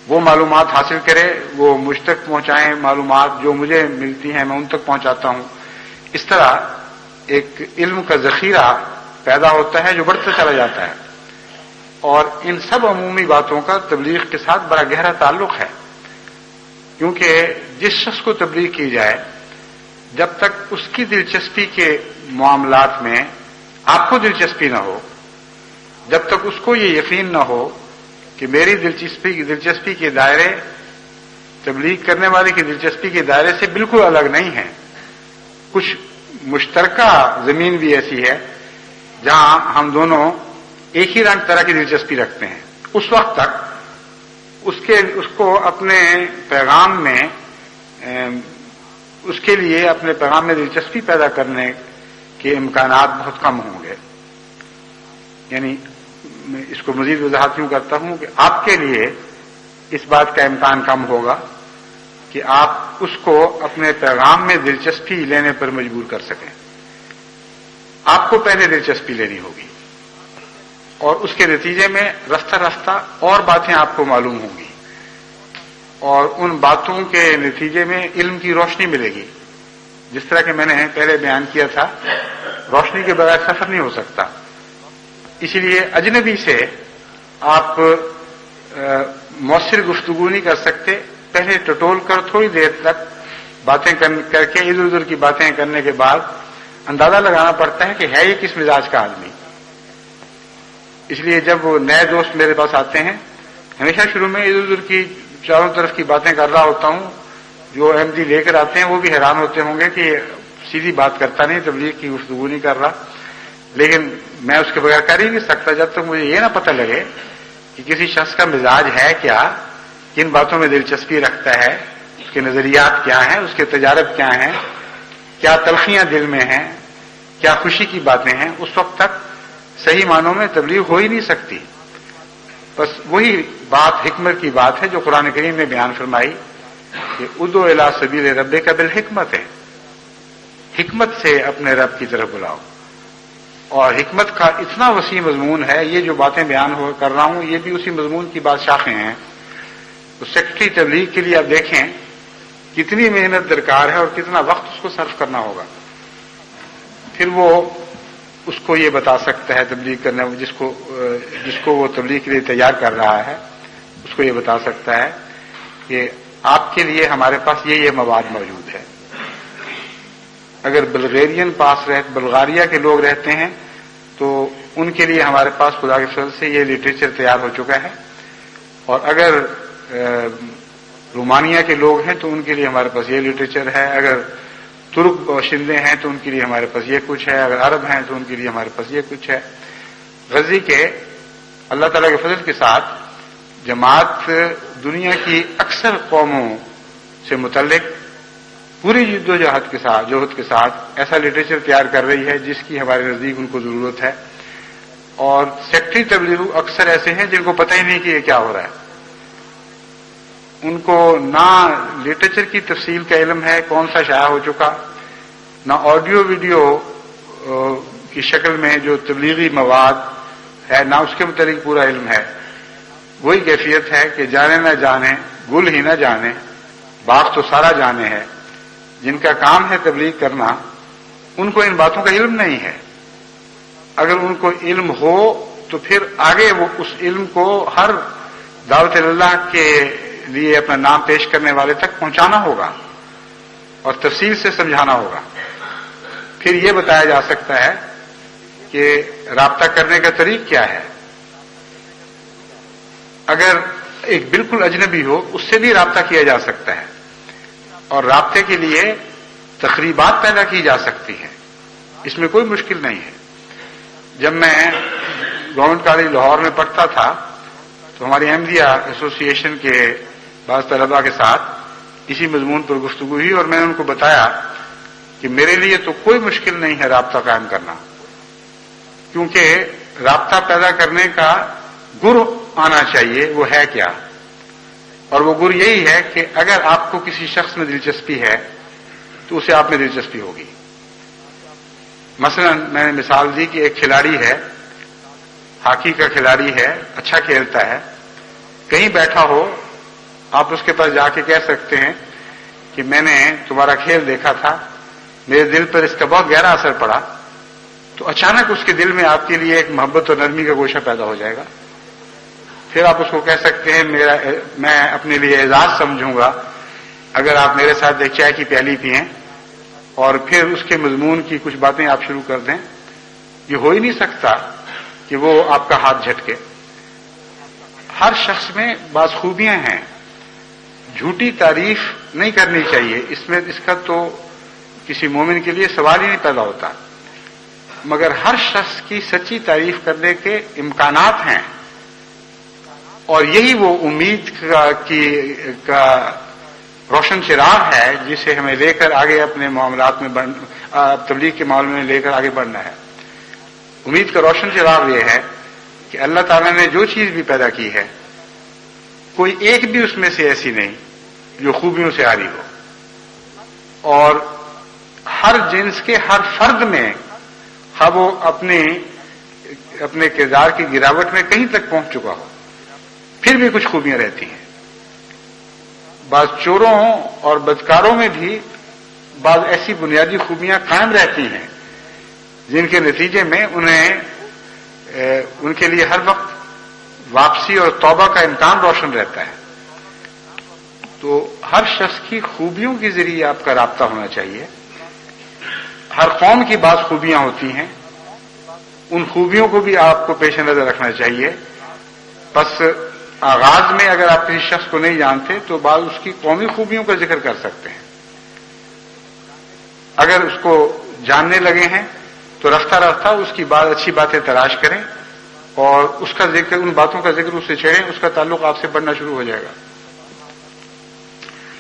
وہ معلومات حاصل کرے، وہ مجھ تک پہنچائیں. معلومات جو مجھے ملتی ہیں میں ان تک پہنچاتا ہوں. اس طرح ایک علم کا ذخیرہ پیدا ہوتا ہے جو بڑھتا چلا جاتا ہے، اور ان سب عمومی باتوں کا تبلیغ کے ساتھ بڑا گہرا تعلق ہے. کیونکہ جس شخص کو تبلیغ کی جائے جب تک اس کی دلچسپی کے معاملات میں آپ کو دلچسپی نہ ہو، جب تک اس کو یہ یقین نہ ہو کہ میری دلچسپی کے دائرے تبلیغ کرنے والے کی دلچسپی کے دائرے سے بالکل الگ نہیں ہیں، کچھ مشترکہ زمین بھی ایسی ہے جہاں ہم دونوں ایک ہی رنگ طرح کی دلچسپی رکھتے ہیں، اس وقت تک اس کو اپنے پیغام میں اس کے لیے اپنے پیغام میں دلچسپی پیدا کرنے کے امکانات بہت کم ہوں گے. یعنی میں اس کو مزید وضاحت یوں کرتا ہوں کہ آپ کے لیے اس بات کا امکان کم ہوگا کہ آپ اس کو اپنے پیغام میں دلچسپی لینے پر مجبور کر سکیں. آپ کو پہلے دلچسپی لینی ہوگی اور اس کے نتیجے میں رفتہ رفتہ اور باتیں آپ کو معلوم ہوں گی اور ان باتوں کے نتیجے میں علم کی روشنی ملے گی. جس طرح کہ میں نے پہلے بیان کیا تھا، روشنی کے بغیر سفر نہیں ہو سکتا. اسی لیے اجنبی سے آپ مؤثر گفتگو نہیں کر سکتے. پہلے ٹٹول کر تھوڑی دیر تک باتیں کر کے ادھر ادھر کی باتیں کرنے کے بعد اندازہ لگانا پڑتا ہے کہ ہے یہ کس مزاج کا آدمی. اس لیے جب وہ نئے دوست میرے پاس آتے ہیں، ہمیشہ شروع میں ادھر ادھر کی چاروں طرف کی باتیں کر رہا ہوتا ہوں. جو احمدی لے کر آتے ہیں وہ بھی حیران ہوتے ہوں گے کہ سیدھی بات کرتا نہیں، تبلیغ کی گفتگو نہیں کر رہا. لیکن میں اس کے بغیر کر ہی نہیں سکتا جب تک مجھے یہ نہ پتہ لگے کہ کسی شخص کا مزاج ہے کیا، کن باتوں میں دلچسپی رکھتا ہے، اس کے نظریات کیا ہیں، اس کے تجارب کیا ہیں، کیا تلخیاں دل میں ہیں، کیا خوشی کی باتیں ہیں. اس وقت تک صحیح معنوں میں تبلیغ ہو ہی نہیں سکتی. بس وہی بات حکمت کی بات ہے جو قرآن کریم نے بیان فرمائی کہ ادعو الی سبیل ربک بالحکمت ہے، حکمت سے اپنے رب کی طرف بلاؤ. اور حکمت کا اتنا وسیع مضمون ہے، یہ جو باتیں بیان کر رہا ہوں یہ بھی اسی مضمون کی بات شاخیں ہیں. تو سیکرٹری تبلیغ کے لیے آپ دیکھیں کتنی محنت درکار ہے اور کتنا وقت اس کو صرف کرنا ہوگا. پھر وہ اس کو یہ بتا سکتا ہے تبلیغ کرنے جس کو وہ تبلیغ کے لیے تیار کر رہا ہے، اس کو یہ بتا سکتا ہے کہ آپ کے لیے ہمارے پاس یہ مواد موجود ہے. اگر بلغاریہ کے لوگ رہتے ہیں تو ان کے لیے ہمارے پاس خدا کے فضل سے یہ لٹریچر تیار ہو چکا ہے، اور اگر رومانیہ کے لوگ ہیں تو ان کے لیے ہمارے پاس یہ لٹریچر ہے. اگر ترک باشندے ہیں تو ان کے لیے ہمارے پاس یہ کچھ ہے. اگر عرب ہیں تو ان کے لیے ہمارے پاس یہ کچھ ہے. غزی کے اللہ تعالیٰ کے فضل کے ساتھ جماعت دنیا کی اکثر قوموں سے متعلق پوری جد و جہد کے ساتھ ایسا لٹریچر تیار کر رہی ہے جس کی ہمارے نزدیک ان کو ضرورت ہے. اور سیکٹری تبلیغ اکثر ایسے ہیں جن کو پتہ ہی نہیں کہ یہ کیا ہو رہا ہے. ان کو نہ لٹریچر کی تفصیل کا علم ہے، کون سا شائع ہو چکا، نہ آڈیو ویڈیو کی شکل میں جو تبلیغی مواد ہے نہ اس کے متعلق پورا علم ہے. وہی کیفیت ہے کہ جانے نہ جانے گل ہی نہ جانے باغ تو سارا جانے ہے. جن کا کام ہے تبلیغ کرنا ان کو ان باتوں کا علم نہیں ہے. اگر ان کو علم ہو تو پھر آگے وہ اس علم کو ہر دعوت اللہ کے لیے اپنا نام پیش کرنے والے تک پہنچانا ہوگا اور تفصیل سے سمجھانا ہوگا. پھر یہ بتایا جا سکتا ہے کہ رابطہ کرنے کا طریق کیا ہے. اگر ایک بالکل اجنبی ہو اس سے بھی رابطہ کیا جا سکتا ہے اور رابطے کے لیے تقریبات پیدا کی جا سکتی ہیں، اس میں کوئی مشکل نہیں ہے. جب میں گورنمنٹ کالج لاہور میں پڑھتا تھا تو ہماری احمدیہ ایسوسی ایشن کے بعض طلباء کے ساتھ اسی مضمون پر گفتگو ہوئی اور میں نے ان کو بتایا کہ میرے لیے تو کوئی مشکل نہیں ہے رابطہ قائم کرنا، کیونکہ رابطہ پیدا کرنے کا گر آنا چاہیے. وہ ہے کیا؟ اور وہ گر یہی ہے کہ اگر آپ کو کسی شخص میں دلچسپی ہے تو اسے آپ میں دلچسپی ہوگی. مثلا میں نے مثال دی کہ ایک کھلاڑی ہے، ہاکی کا کھلاڑی ہے، اچھا کھیلتا ہے، کہیں بیٹھا ہو آپ اس کے پاس جا کے کہہ سکتے ہیں کہ میں نے تمہارا کھیل دیکھا تھا، میرے دل پر اس کا بہت گہرا اثر پڑا. تو اچانک اس کے دل میں آپ کے لیے ایک محبت اور نرمی کا گوشہ پیدا ہو جائے گا. پھر آپ اس کو کہہ سکتے ہیں میں اپنے لیے اعزاز سمجھوں گا اگر آپ میرے ساتھ ایک چائے کی پیالی پئیں اور پھر اس کے مضمون کی کچھ باتیں آپ شروع کر دیں، یہ ہو ہی نہیں سکتا کہ وہ آپ کا ہاتھ جھٹکے۔ ہر شخص میں بعض خوبیاں ہیں، جھوٹی تعریف نہیں کرنی چاہیے، اس کا تو کسی مومن کے لیے سوال ہی نہیں پیدا ہوتا، مگر ہر شخص کی سچی تعریف کرنے کے امکانات ہیں، اور یہی وہ امید کا روشن چراغ ہے جسے ہمیں لے کر آگے اپنے معاملات میں تبلیغ کے معاملے میں لے کر آگے بڑھنا ہے۔ امید کا روشن چراغ یہ ہے کہ اللہ تعالیٰ نے جو چیز بھی پیدا کی ہے، کوئی ایک بھی اس میں سے ایسی نہیں جو خوبیوں سے عاری ہو، اور ہر جنس کے ہر فرد میں خواہ وہ اپنے کردار کی گراوٹ میں کہیں تک پہنچ چکا ہو، پھر بھی کچھ خوبیاں رہتی ہیں۔ بعض چوروں اور بدکاروں میں بھی بعض ایسی بنیادی خوبیاں قائم رہتی ہیں جن کے نتیجے میں ان کے لیے ہر وقت واپسی اور توبہ کا امکان روشن رہتا ہے۔ تو ہر شخص کی خوبیوں کے ذریعے آپ کا رابطہ ہونا چاہیے۔ ہر قوم کی بعض خوبیاں ہوتی ہیں، ان خوبیوں کو بھی آپ کو پیش نظر رکھنا چاہیے۔ بس آغاز میں اگر آپ کسی شخص کو نہیں جانتے تو بعض اس کی قومی خوبیوں کا ذکر کر سکتے ہیں۔ اگر اس کو جاننے لگے ہیں تو رفتہ رفتہ اس کی اچھی باتیں تلاش کریں اور اس کا ذکر، ان باتوں کا ذکر اس سے چھیڑیں، اس کا تعلق آپ سے بڑھنا شروع ہو جائے گا۔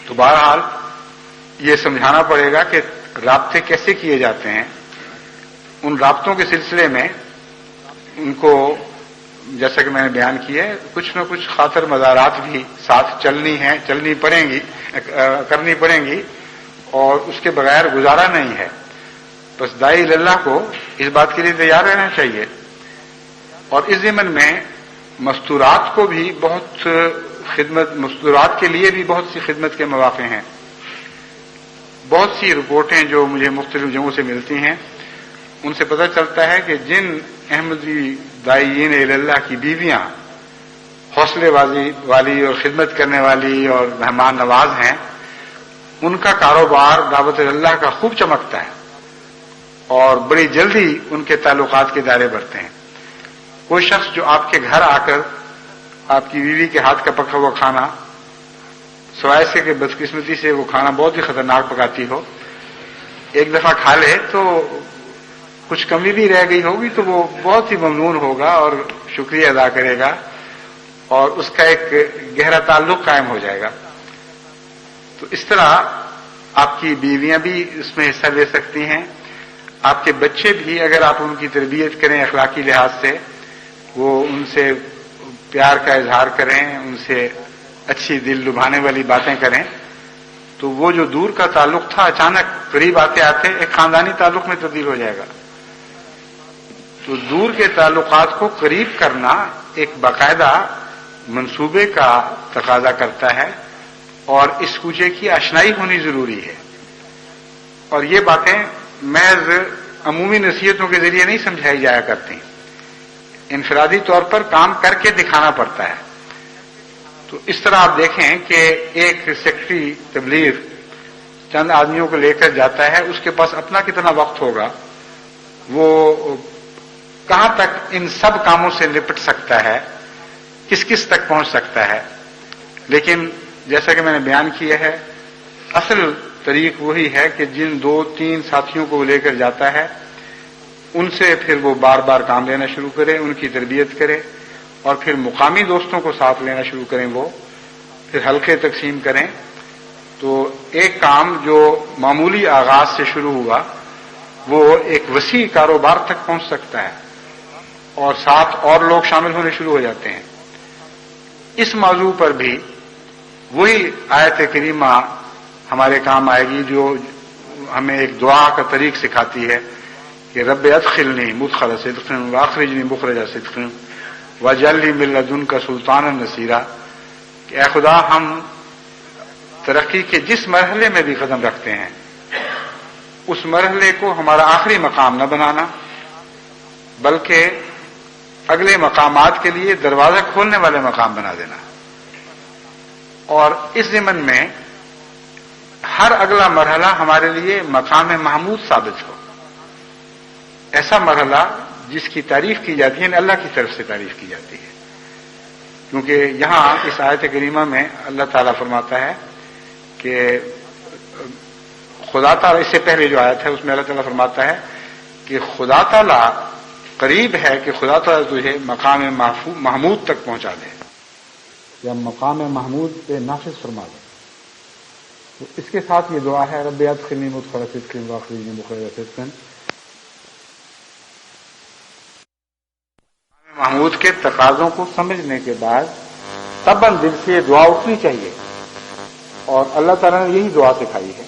تو بہرحال یہ سمجھانا پڑے گا کہ رابطے کیسے کیے جاتے ہیں۔ ان رابطوں کے سلسلے میں ان کو، جیسا کہ میں نے بیان کیا ہے، کچھ نہ کچھ خاطر مزارات بھی ساتھ کرنی پڑیں گی، اور اس کے بغیر گزارا نہیں ہے۔ بس داعی اللہ کو اس بات کے لیے تیار رہنا چاہیے۔ اور اس ضمن میں مستورات کو بھی مستورات کے لیے بھی بہت سی خدمت کے مواقع ہیں۔ بہت سی رپورٹیں جو مجھے مختلف جگہوں سے ملتی ہیں، ان سے پتہ چلتا ہے کہ جن احمدی داعیین اللہ کی بیویاں حوصلے والی اور خدمت کرنے والی اور مہمان نواز ہیں، ان کا کاروبار دعوت اللہ کا خوب چمکتا ہے اور بڑی جلدی ان کے تعلقات کے دائرے بڑھتے ہیں۔ کوئی شخص جو آپ کے گھر آ کر آپ کی بیوی کے ہاتھ کا پکا ہوا کھانا، سوائے سے کہ بدقسمتی سے وہ کھانا بہت ہی خطرناک پکاتی ہو، ایک دفعہ کھا لے تو کچھ کمی بھی رہ گئی ہوگی تو وہ بہت ہی ممنون ہوگا اور شکریہ ادا کرے گا، اور اس کا ایک گہرا تعلق قائم ہو جائے گا۔ تو اس طرح آپ کی بیویاں بھی اس میں حصہ لے سکتی ہیں۔ آپ کے بچے بھی، اگر آپ ان کی تربیت کریں اخلاقی لحاظ سے، وہ ان سے پیار کا اظہار کریں، ان سے اچھی دل لبھانے والی باتیں کریں، تو وہ جو دور کا تعلق تھا اچانک قریب آتے آتے ایک خاندانی تعلق میں تبدیل ہو جائے گا۔ تو دور کے تعلقات کو قریب کرنا ایک باقاعدہ منصوبے کا تقاضا کرتا ہے، اور اس کوچے کی آشنائی ہونی ضروری ہے۔ اور یہ باتیں محض عمومی نصیحتوں کے ذریعے نہیں سمجھائی جایا کرتی، انفرادی طور پر کام کر کے دکھانا پڑتا ہے۔ تو اس طرح آپ دیکھیں کہ ایک سیکرٹری تبلیغ چند آدمیوں کو لے کر جاتا ہے، اس کے پاس اپنا کتنا وقت ہوگا، وہ کہاں تک ان سب کاموں سے نپٹ سکتا ہے، کس تک پہنچ سکتا ہے۔ لیکن جیسا کہ میں نے بیان کیا ہے، اصل طریق وہی ہے کہ جن 2-3 ساتھیوں کو وہ لے کر جاتا ہے، ان سے پھر وہ بار بار کام لینا شروع کرے، ان کی تربیت کرے، اور پھر مقامی دوستوں کو ساتھ لینا شروع کریں، وہ پھر حلقے تقسیم کریں۔ تو ایک کام جو معمولی آغاز سے شروع ہوا وہ ایک وسیع کاروبار تک پہنچ سکتا ہے، اور ساتھ اور لوگ شامل ہونے شروع ہو جاتے ہیں۔ اس موضوع پر بھی وہی آیت کریمہ ہمارے کام آئے گی جو ہمیں ایک دعا کا طریق سکھاتی ہے کہ رب ادخلنی مدخل صدق واخرجنی مخرج صدق واجعل لی من لدنک سلطانا نصیرا، کہ اے خدا، ہم ترقی کے جس مرحلے میں بھی قدم رکھتے ہیں اس مرحلے کو ہمارا آخری مقام نہ بنانا، بلکہ اگلے مقامات کے لیے دروازہ کھولنے والے مقام بنا دینا۔ اور اس ضمن میں ہر اگلا مرحلہ ہمارے لیے مقام محمود ثابت ہو، ایسا مرحلہ جس کی تعریف کی جاتی ہے اللہ کی طرف سے تعریف کی جاتی ہے. کیونکہ یہاں اس آیت کریمہ میں اللہ تعالیٰ فرماتا ہے کہ خدا تعالیٰ، اس سے پہلے جو آیت ہے اس میں اللہ تعالیٰ فرماتا ہے کہ خدا تعالیٰ قریب ہے کہ خدا تعالیٰ تجھے مقام محمود تک پہنچا دے یا مقام محمود پہ نافذ فرما دے. تو اس کے ساتھ یہ دعا ہے رب ادخلنی مدخل صدق واخرجنی مخرج صدق. محمود کے تقاضوں کو سمجھنے کے بعد تباً دل سے یہ دعا اٹھنی چاہیے، اور اللہ تعالیٰ نے یہی دعا سکھائی ہے.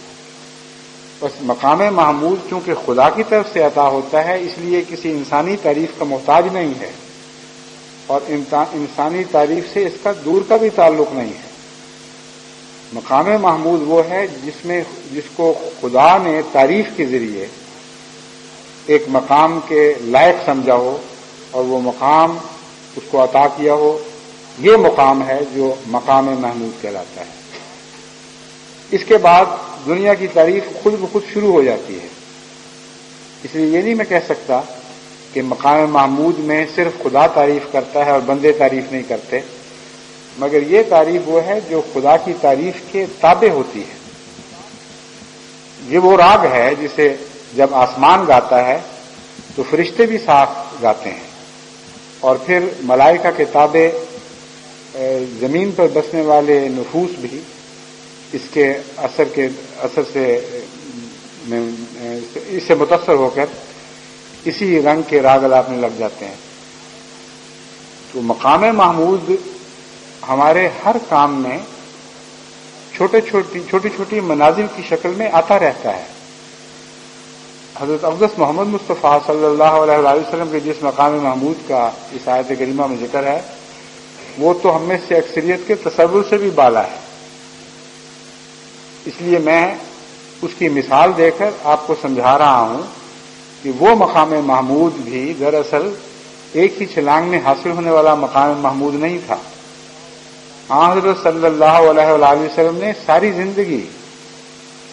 بس مقام محمود چونکہ خدا کی طرف سے عطا ہوتا ہے اس لیے کسی انسانی تعریف کا محتاج نہیں ہے، اور انسانی تعریف سے اس کا دور کا بھی تعلق نہیں ہے. مقام محمود وہ ہے جس کو خدا نے تعریف کے ذریعے ایک مقام کے لائق سمجھا ہو اور وہ مقام اس کو عطا کیا ہو. یہ مقام ہے جو مقام محمود کہلاتا ہے. اس کے بعد دنیا کی تعریف خود بخود شروع ہو جاتی ہے. اس لیے یہ نہیں میں کہہ سکتا کہ مقام محمود میں صرف خدا تعریف کرتا ہے اور بندے تعریف نہیں کرتے، مگر یہ تعریف وہ ہے جو خدا کی تعریف کے تابع ہوتی ہے. یہ وہ راگ ہے جسے جب آسمان گاتا ہے تو فرشتے بھی ساتھ گاتے ہیں، اور پھر ملائکہ کے تابع زمین پر بسنے والے نفوس بھی اس کے اثر سے اس سے متاثر ہو کر اسی رنگ کے راگ الاپنے لگ جاتے ہیں. تو مقام محمود ہمارے ہر کام میں چھوٹی چھوٹی منازل کی شکل میں آتا رہتا ہے. حضرت اقدس محمد مصطفیٰ صلی اللہ علیہ وآلہ وسلم کے جس مقام محمود کا اس آیت کریمہ میں ذکر ہے وہ تو ہم میں سے اکثریت کے تصور سے بھی بالا ہے. اس لیے میں اس کی مثال دے کر آپ کو سمجھا رہا ہوں کہ وہ مقام محمود بھی دراصل ایک ہی چھلانگ میں حاصل ہونے والا مقام محمود نہیں تھا. حضرت صلی اللہ علیہ وآلہ وسلم نے ساری زندگی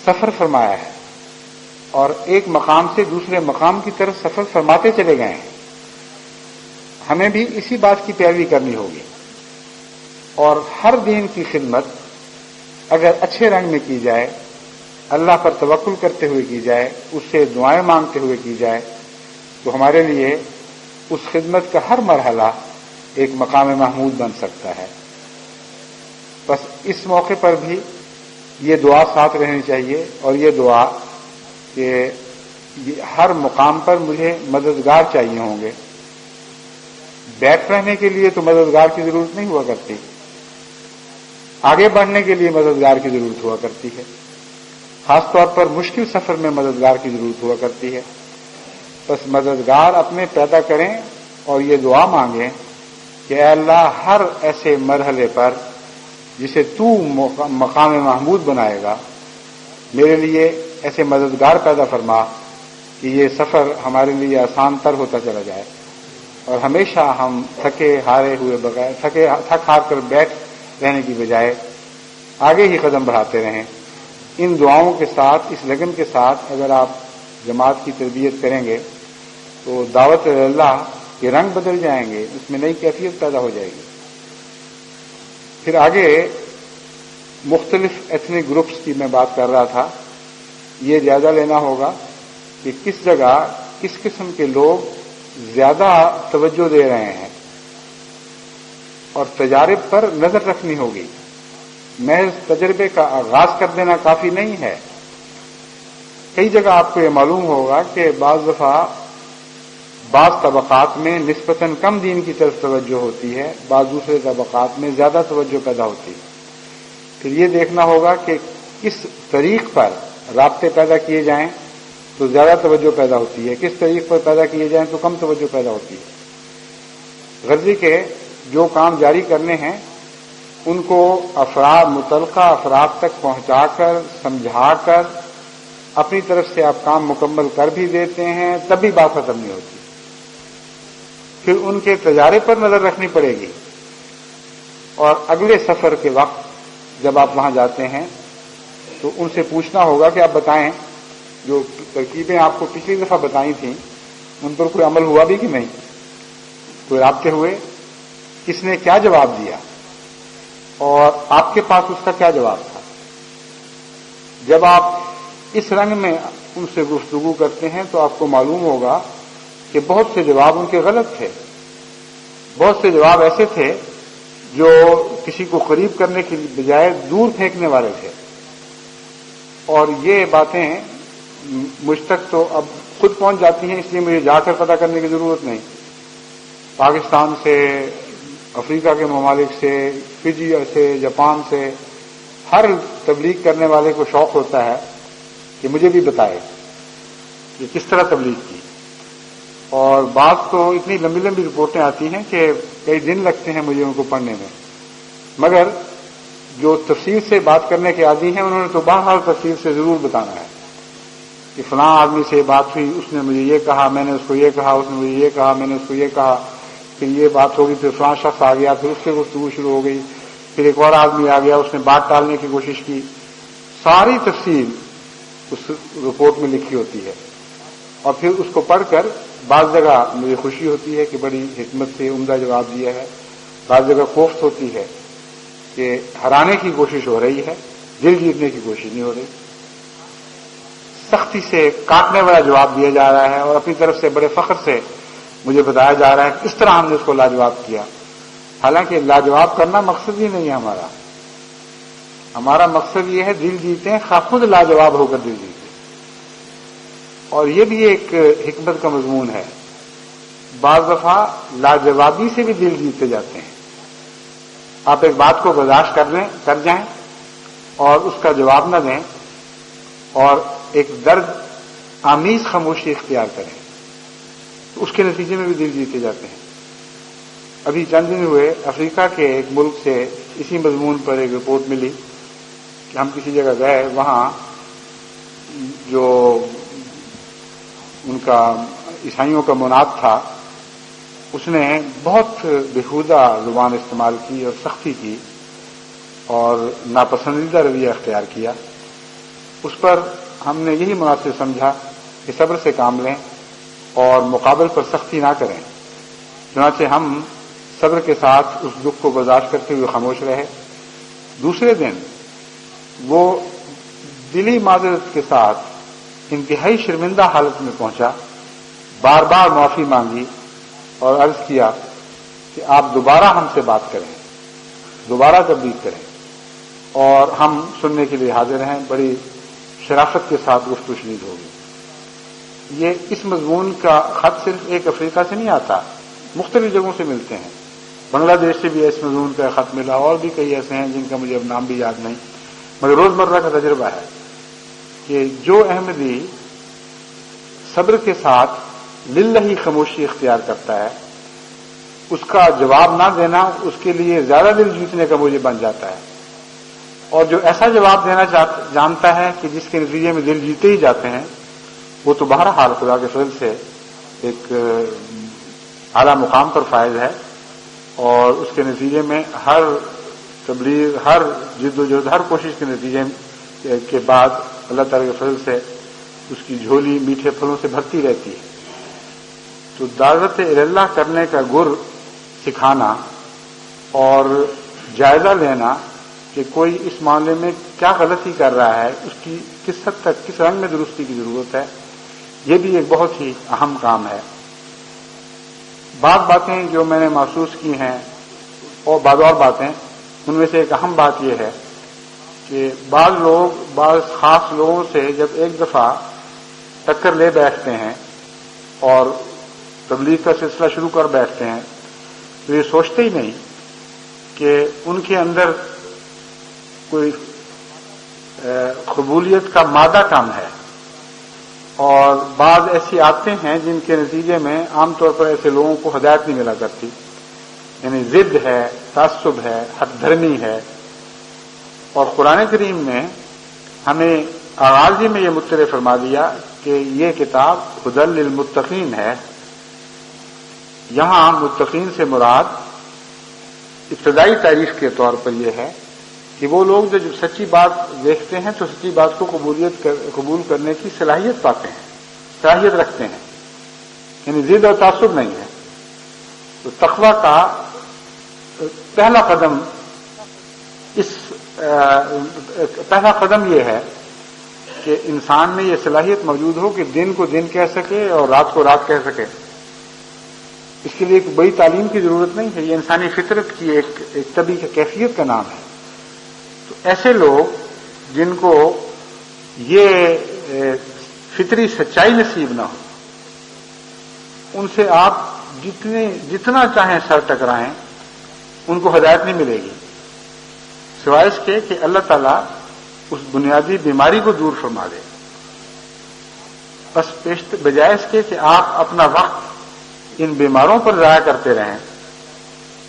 سفر فرمایا ہے اور ایک مقام سے دوسرے مقام کی طرف سفر فرماتے چلے گئے ہیں. ہمیں بھی اسی بات کی پیروی کرنی ہوگی، اور ہر دین کی خدمت اگر اچھے رنگ میں کی جائے، اللہ پر توکل کرتے ہوئے کی جائے، اس سے دعائیں مانگتے ہوئے کی جائے، تو ہمارے لیے اس خدمت کا ہر مرحلہ ایک مقام محمود بن سکتا ہے. بس اس موقع پر بھی یہ دعا ساتھ رہنی چاہیے، اور یہ دعا کہ ہر مقام پر مجھے مددگار چاہیے ہوں گے. بیٹھ رہنے کے لیے تو مددگار کی ضرورت نہیں ہوا کرتی، آگے بڑھنے کے لیے مددگار کی ضرورت ہوا کرتی ہے. خاص طور پر مشکل سفر میں مددگار کی ضرورت ہوا کرتی ہے. بس مددگار اپنے پیدا کریں اور یہ دعا مانگیں کہ اے اللہ ہر ایسے مرحلے پر جسے تو مقام محمود بنائے گا میرے لیے ایسے مددگار پیدا فرما کہ یہ سفر ہمارے لیے آسان تر ہوتا چلا جائے، اور ہمیشہ ہم تھکے ہارے ہوئے بغیر تھک ہار کر بیٹھ رہنے کی بجائے آگے ہی قدم بڑھاتے رہیں. ان دعاؤں کے ساتھ، اس لگن کے ساتھ اگر آپ جماعت کی تربیت کریں گے تو دعوت اللہ کے رنگ بدل جائیں گے، اس میں نئی کیفیت پیدا ہو جائے گی. پھر آگے مختلف ایتھنک گروپس کی میں بات کر رہا تھا. یہ جائزہ لینا ہوگا کہ کس جگہ کس قسم کے لوگ زیادہ توجہ دے رہے ہیں، اور تجارب پر نظر رکھنی ہوگی. محض تجربے کا آغاز کر دینا کافی نہیں ہے. کئی جگہ آپ کو یہ معلوم ہوگا کہ بعض دفعہ بعض طبقات میں نسبتاً کم دین کی طرف توجہ ہوتی ہے، بعض دوسرے طبقات میں زیادہ توجہ پیدا ہوتی ہے. پھر یہ دیکھنا ہوگا کہ کس طریق پر رابطے پیدا کیے جائیں تو زیادہ توجہ پیدا ہوتی ہے، کس طریق پر پیدا کیے جائیں تو کم توجہ پیدا ہوتی ہے. غرضی کے جو کام جاری کرنے ہیں ان کو متعلقہ افراد تک پہنچا کر سمجھا کر اپنی طرف سے آپ کام مکمل کر بھی دیتے ہیں، تب بھی بات ختم نہیں ہوتی. پھر ان کے تجارب پر نظر رکھنی پڑے گی، اور اگلے سفر کے وقت جب آپ وہاں جاتے ہیں تو ان سے پوچھنا ہوگا کہ آپ بتائیں جو ترکیبیں آپ کو پچھلی دفعہ بتائی تھیں ان پر کوئی عمل ہوا بھی کہ نہیں، کوئی رابطے ہوئے، کس نے کیا جواب دیا اور آپ کے پاس اس کا کیا جواب تھا۔ جب آپ اس رنگ میں ان سے گفتگو کرتے ہیں تو آپ کو معلوم ہوگا کہ بہت سے جواب ان کے غلط تھے، بہت سے جواب ایسے تھے جو کسی کو قریب کرنے کے بجائے دور پھینکنے والے تھے، اور یہ باتیں مجھ تک تو اب خود پہنچ جاتی ہیں، اس لیے مجھے جا کر پتہ کرنے کی ضرورت نہیں۔ پاکستان سے، افریقہ کے ممالک سے، فجی سے، جاپان سے، ہر تبلیغ کرنے والے کو شوق ہوتا ہے کہ مجھے بھی بتائے کہ کس طرح تبلیغ کی، اور بعض تو اتنی لمبی لمبی رپورٹیں آتی ہیں کہ کئی دن لگتے ہیں مجھے ان کو پڑھنے میں، مگر جو تفصیل سے بات کرنے کے عادی ہیں انہوں نے تو بہرحال تفصیل سے ضرور بتانا ہے کہ فلاں آدمی سے بات ہوئی، اس نے مجھے یہ کہا، میں نے اس کو یہ کہا، اس نے مجھے یہ کہا، میں نے اس کو یہ کہا، پھر یہ بات ہوگی، پھر فلاں شخص آ گیا، پھر اس سے گفتگو شروع ہو گئی، پھر ایک اور آدمی آ گیا، اس نے بات ٹالنے کی کوشش کی، ساری تفصیل اس رپورٹ میں لکھی ہوتی ہے، اور پھر اس کو پڑھ کر بعض جگہ مجھے خوشی ہوتی ہے کہ بڑی حکمت سے عمدہ جواب دیا ہے، بعض جگہ کوفت ہوتی ہے کہ ہرانے کی کوشش ہو رہی ہے، دل جیتنے کی کوشش نہیں ہو رہی، سختی سے کاٹنے والا جواب دیا جا رہا ہے، اور اپنی طرف سے بڑے فخر سے مجھے بتایا جا رہا ہے کہ اس طرح ہم نے اس کو لاجواب کیا، حالانکہ لاجواب کرنا مقصد ہی نہیں ہے ہمارا۔ ہمارا مقصد یہ ہے دل جیتیں، خواہ خود لاجواب ہو کر دل جیتیں، اور یہ بھی ایک حکمت کا مضمون ہے۔ بعض دفعہ لاجوابی سے بھی دل جیتے جاتے ہیں، آپ ایک بات کو برداشت کر جائیں اور اس کا جواب نہ دیں اور ایک درد آمیز خاموشی اختیار کریں، تو اس کے نتیجے میں بھی دل جیتے جاتے ہیں۔ ابھی چند دن ہوئے افریقہ کے ایک ملک سے اسی مضمون پر ایک رپورٹ ملی کہ ہم کسی جگہ گئے، وہاں جو ان کا عیسائیوں کا مناد تھا اس نے بہت بےہودہ زبان استعمال کی اور سختی کی اور ناپسندیدہ رویہ اختیار کیا۔ اس پر ہم نے یہی مناسب سمجھا کہ صبر سے کام لیں اور مقابل پر سختی نہ کریں، چنانچہ ہم صبر کے ساتھ اس دکھ کو برداشت کرتے ہوئے خاموش رہے۔ دوسرے دن وہ دلی معذرت کے ساتھ انتہائی شرمندہ حالت میں پہنچا، بار بار معافی مانگی اور عرض کیا کہ آپ دوبارہ ہم سے بات کریں، دوبارہ تبلیغ کریں، اور ہم سننے کے لیے حاضر ہیں۔ بڑی شرافت کے ساتھ گفت و شنید ہوگی۔ یہ اس مضمون کا خط صرف ایک افریقہ سے نہیں آتا، مختلف جگہوں سے ملتے ہیں۔ بنگلہ دیش سے بھی اس مضمون کا خط ملا، اور بھی کئی ایسے ہیں جن کا مجھے اب نام بھی یاد نہیں، مگر روزمرہ کا تجربہ ہے کہ جو احمدی صبر کے ساتھ للہ خاموشی اختیار کرتا ہے، اس کا جواب نہ دینا اس کے لیے زیادہ دل جیتنے کا موجب بن جاتا ہے، اور جو ایسا جواب دینا جانتا ہے کہ جس کے نتیجے میں دل جیتے ہی جاتے ہیں، وہ تو بہرحال خدا کے فضل سے ایک اعلیٰ مقام پر فائز ہے، اور اس کے نتیجے میں ہر تبلیغ، ہر جد و جہد، ہر کوشش کے نتیجے کے بعد اللہ تعالی کے فضل سے اس کی جھولی میٹھے پھلوں سے بھرتی رہتی ہے۔ تو دعوت اللہ کرنے کا گر سکھانا اور جائزہ لینا کہ کوئی اس معاملے میں کیا غلطی کر رہا ہے، اس کی کس حد تک، کس رنگ میں درستی کی ضرورت ہے، یہ بھی ایک بہت ہی اہم کام ہے۔ بعض باتیں جو میں نے محسوس کی ہیں اور بعض اور باتیں، ان میں سے ایک اہم بات یہ ہے کہ بعض لوگ بعض خاص لوگوں سے جب ایک دفعہ ٹکر لے بیٹھتے ہیں اور تبلیغ کا سلسلہ شروع کر بیٹھتے ہیں تو یہ سوچتے ہی نہیں کہ ان کے اندر کوئی قبولیت کا مادہ کم ہے، اور بعض ایسی عادتیں ہیں جن کے نتیجے میں عام طور پر ایسے لوگوں کو ہدایت نہیں ملا کرتی، یعنی ضد ہے، تعصب ہے، حق دھرمی ہے۔ اور قرآن کریم نے ہمیں آغاز ہی میں یہ مطلع فرما دیا کہ یہ کتاب ہدی للمتقین ہے۔ یہاں متقین سے مراد ابتدائی تعریف کے طور پر یہ ہے کہ وہ لوگ جو سچی بات دیکھتے ہیں تو سچی بات کو قبول کرنے کی صلاحیت پاتے ہیں، صلاحیت رکھتے ہیں، یعنی ضد اور تعصب نہیں ہے. تو تقویٰ کا پہلا قدم یہ ہے کہ انسان میں یہ صلاحیت موجود ہو کہ دن کو دن کہہ سکے اور رات کو رات کہہ سکے. اس کے لیے ایک بڑی تعلیم کی ضرورت نہیں ہے، یہ انسانی فطرت کی ایک طبیعی کیفیت کا نام ہے. تو ایسے لوگ جن کو یہ فطری سچائی نصیب نہ ہو، ان سے آپ جتنا چاہیں سر ٹکرائیں ان کو ہدایت نہیں ملے گی، سوائے اس کے کہ اللہ تعالیٰ اس بنیادی بیماری کو دور فرما دے. بس بجائے اس کے کہ آپ اپنا وقت ان بیماروں پر ضائع کرتے رہیں،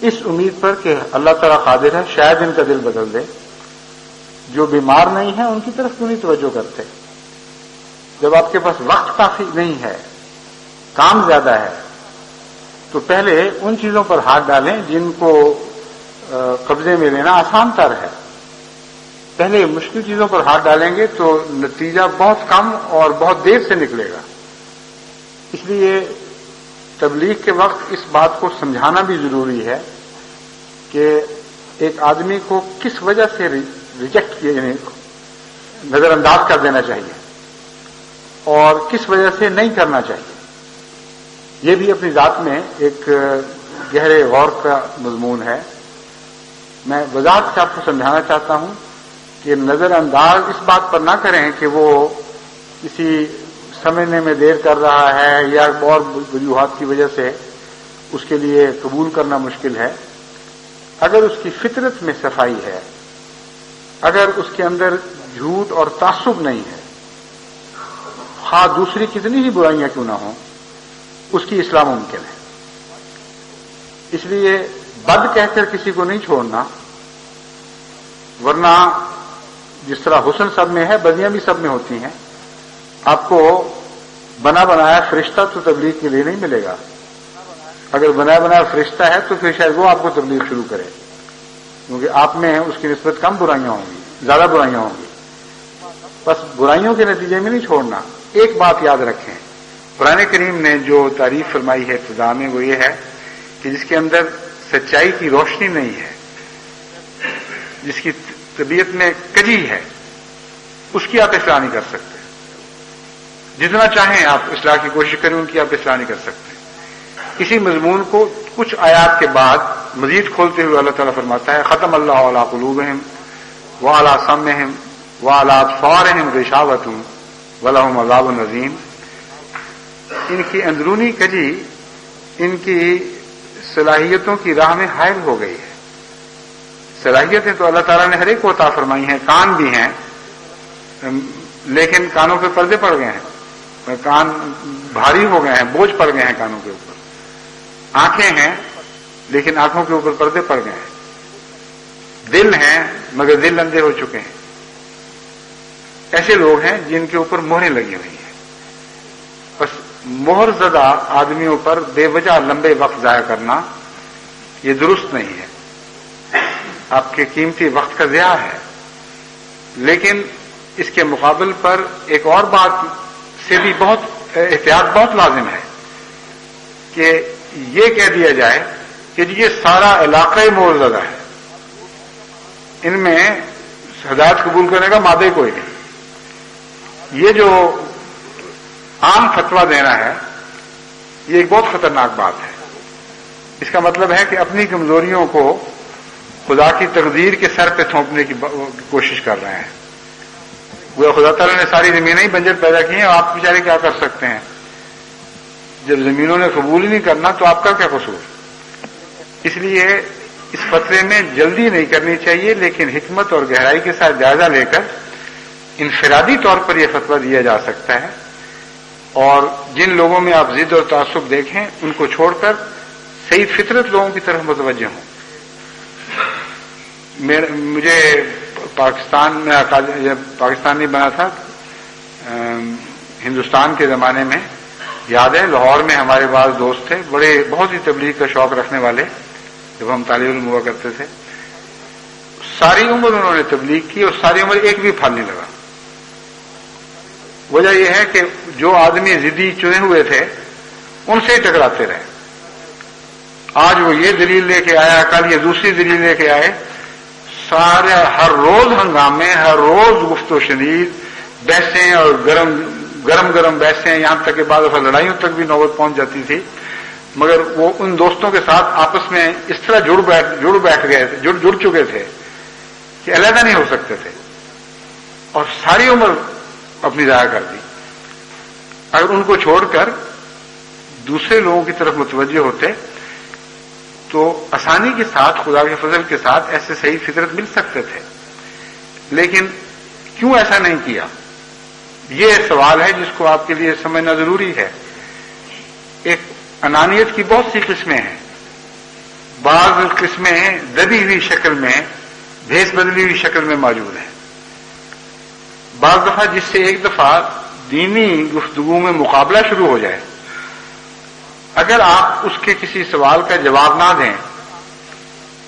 اس امید پر کہ اللہ تعالیٰ قادر ہے شاید ان کا دل بدل دے. جو بیمار نہیں ہیں ان کی طرف کیوں نہیں توجہ کرتے؟ جب آپ کے پاس وقت کافی نہیں ہے، کام زیادہ ہے، تو پہلے ان چیزوں پر ہاتھ ڈالیں جن کو قبضے میں لینا آسان تر ہے. پہلے مشکل چیزوں پر ہاتھ ڈالیں گے تو نتیجہ بہت کم اور بہت دیر سے نکلے گا. اس لیے تبلیغ کے وقت اس بات کو سمجھانا بھی ضروری ہے کہ ایک آدمی کو کس وجہ سے ریجیکٹ کیا، یعنی نظر انداز کر دینا چاہیے اور کس وجہ سے نہیں کرنا چاہیے. یہ بھی اپنی ذات میں ایک گہرے غور کا مضمون ہے. میں وضاحت سے آپ کو سمجھانا چاہتا ہوں کہ نظر انداز اس بات پر نہ کریں کہ وہ کسی سمجھنے میں دیر کر رہا ہے یا اور وجوہات کی وجہ سے اس کے لیے قبول کرنا مشکل ہے. اگر اس کی فطرت میں صفائی ہے، اگر اس کے اندر جھوٹ اور تعصب نہیں ہے، خواہ دوسری کتنی ہی برائیاں کیوں نہ ہوں، اس کی اصلاح ممکن ہے. اس لیے بد کہہ کر کسی کو نہیں چھوڑنا، ورنہ جس طرح حسن سب میں ہے بدیاں بھی سب میں ہوتی ہیں. آپ کو بنا بنایا فرشتہ تو تبلیغ کے لیے نہیں ملے گا. اگر بنا بنایا فرشتہ ہے تو پھر شاید وہ آپ کو تبلیغ شروع کرے، کیونکہ آپ میں اس کی نسبت کم برائیاں ہوں گی، زیادہ برائیاں ہوں گی. بس برائیوں کے نتیجے میں نہیں چھوڑنا. ایک بات یاد رکھیں، قرآن کریم نے جو تعریف فرمائی ہے ابتدا میں وہ یہ ہے کہ جس کے اندر سچائی کی روشنی نہیں ہے، جس کی طبیعت میں کجی ہے، اس کی آپ اصلاح نہیں کر سکتے. جتنا چاہیں آپ اصلاح کی کوشش کریں، ان کی آپ اصلاح نہیں کر سکتے. اسی مضمون کو کچھ آیات کے بعد مزید کھولتے ہوئے اللہ تعالیٰ فرماتا ہے ختم اللہ علی قلوبہم وعلی سمعہم وعلی ابصارہم غشاوۃ ولہم عذاب عظیم. ان کی اندرونی کجی ان کی صلاحیتوں کی راہ میں حائل ہو گئی ہے. صلاحیتیں تو اللہ تعالیٰ نے ہر ایک کو عطا فرمائی ہیں. کان بھی ہیں لیکن کانوں پہ پردے پڑ گئے ہیں، کان بھاری ہو گئے ہیں، بوجھ پڑ گئے ہیں کانوں کے اوپر. آنکھیں ہیں لیکن آنکھوں کے اوپر پردے پڑ گئے ہیں. دل ہیں مگر دل اندھے ہو چکے ہیں. ایسے لوگ ہیں جن کے اوپر مہریں لگی ہوئی ہیں. بس مہر زدہ آدمیوں پر بے وجہ لمبے وقت ضائع کرنا یہ درست نہیں ہے، آپ کے قیمتی وقت کا ضیاع ہے. لیکن اس کے مقابل پر ایک اور بات سے بھی بہت احتیاط بہت لازم ہے کہ یہ کہہ دیا جائے کہ یہ سارا علاقہ ہی مہر زدہ ہے، ان میں ہدایت قبول کرنے کا مادہ کوئی نہیں. یہ جو عام فتویٰ دینا ہے یہ ایک بہت خطرناک بات ہے. اس کا مطلب ہے کہ اپنی کمزوریوں کو خدا کی تقدیر کے سر پہ تھوپنے کی کوشش کر رہے ہیں. وہ خدا تعالیٰ نے ساری زمینیں ہی بنجر پیدا کی ہیں، آپ بیچارے کیا کر سکتے ہیں؟ جب زمینوں نے قبول ہی نہیں کرنا تو آپ کا کیا قصور؟ اس لیے اس فتوے میں جلدی نہیں کرنی چاہیے، لیکن حکمت اور گہرائی کے ساتھ جائزہ لے کر انفرادی طور پر یہ فتویٰ دیا جا سکتا ہے. اور جن لوگوں میں آپ ضد اور تعصب دیکھیں ان کو چھوڑ کر صحیح فطرت لوگوں کی طرف متوجہ ہوں. مجھے پاکستان میں جب پاکستان نہیں بنا تھا ہندوستان کے زمانے میں یاد ہے، لاہور میں ہمارے بعض دوست تھے بہت ہی تبلیغ کا شوق رکھنے والے. جب ہم طالب علم ہوا کرتے تھے ساری عمر انہوں نے تبلیغ کی اور ساری عمر ایک بھی پھل نہیں لگا. وجہ یہ ہے کہ جو آدمی ضدی چنے ہوئے تھے ان سے ہی ٹکراتے رہے. آج وہ یہ دلیل لے کے آیا, کل یہ دوسری دلیل لے کے آئے. سارے ہر روز ہنگامے, ہر روز گفت و شنید, بحثیں اور گرم بحثیں, یہاں تک کہ بعض دفعہ لڑائیوں تک بھی نوبت پہنچ جاتی تھی. مگر وہ ان دوستوں کے ساتھ آپس میں اس طرح جڑ چکے تھے کہ علیحدہ نہیں ہو سکتے تھے, اور ساری عمر اپنی ضائع کر دی. اگر ان کو چھوڑ کر دوسرے لوگوں کی طرف متوجہ ہوتے تو آسانی کے ساتھ, خدا کے فضل کے ساتھ ایسے صحیح فطرت مل سکتے تھے. لیکن کیوں ایسا نہیں کیا, یہ سوال ہے جس کو آپ کے لیے سمجھنا ضروری ہے. ایک انانیت کی بہت سی قسمیں ہیں. بعض قسمیں دبی ہوئی شکل میں, بھیس بدلی ہوئی شکل میں موجود ہیں. بعض دفعہ جس سے ایک دفعہ دینی گفتگو میں مقابلہ شروع ہو جائے, اگر آپ اس کے کسی سوال کا جواب نہ دیں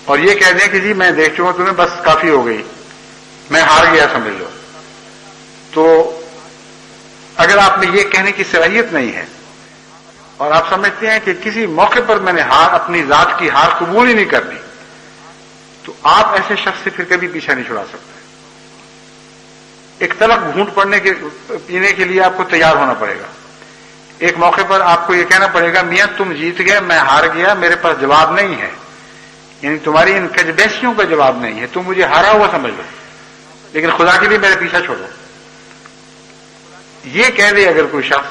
اور یہ کہہ دیں کہ جی میں دیکھ چکا تمہیں, بس کافی ہو گئی, میں ہار گیا سمجھ لو, تو اگر آپ میں یہ کہنے کی صلاحیت نہیں ہے اور آپ سمجھتے ہیں کہ کسی موقع پر میں نے اپنی ذات کی ہار قبول ہی نہیں کرنی, تو آپ ایسے شخص سے پھر کبھی پیچھا نہیں چھڑا سکتے. ایک تلخ گھونٹ پینے کے لیے آپ کو تیار ہونا پڑے گا. ایک موقع پر آپ کو یہ کہنا پڑے گا میاں تم جیت گئے, میں ہار گیا, میرے پاس جواب نہیں ہے, یعنی تمہاری ان کجبیسیوں کا جواب نہیں ہے, تم مجھے ہارا ہوا سمجھ لو, لیکن خدا کے لیے میرا پیچھا چھوڑو. یہ کہہ دے اگر کوئی شخص,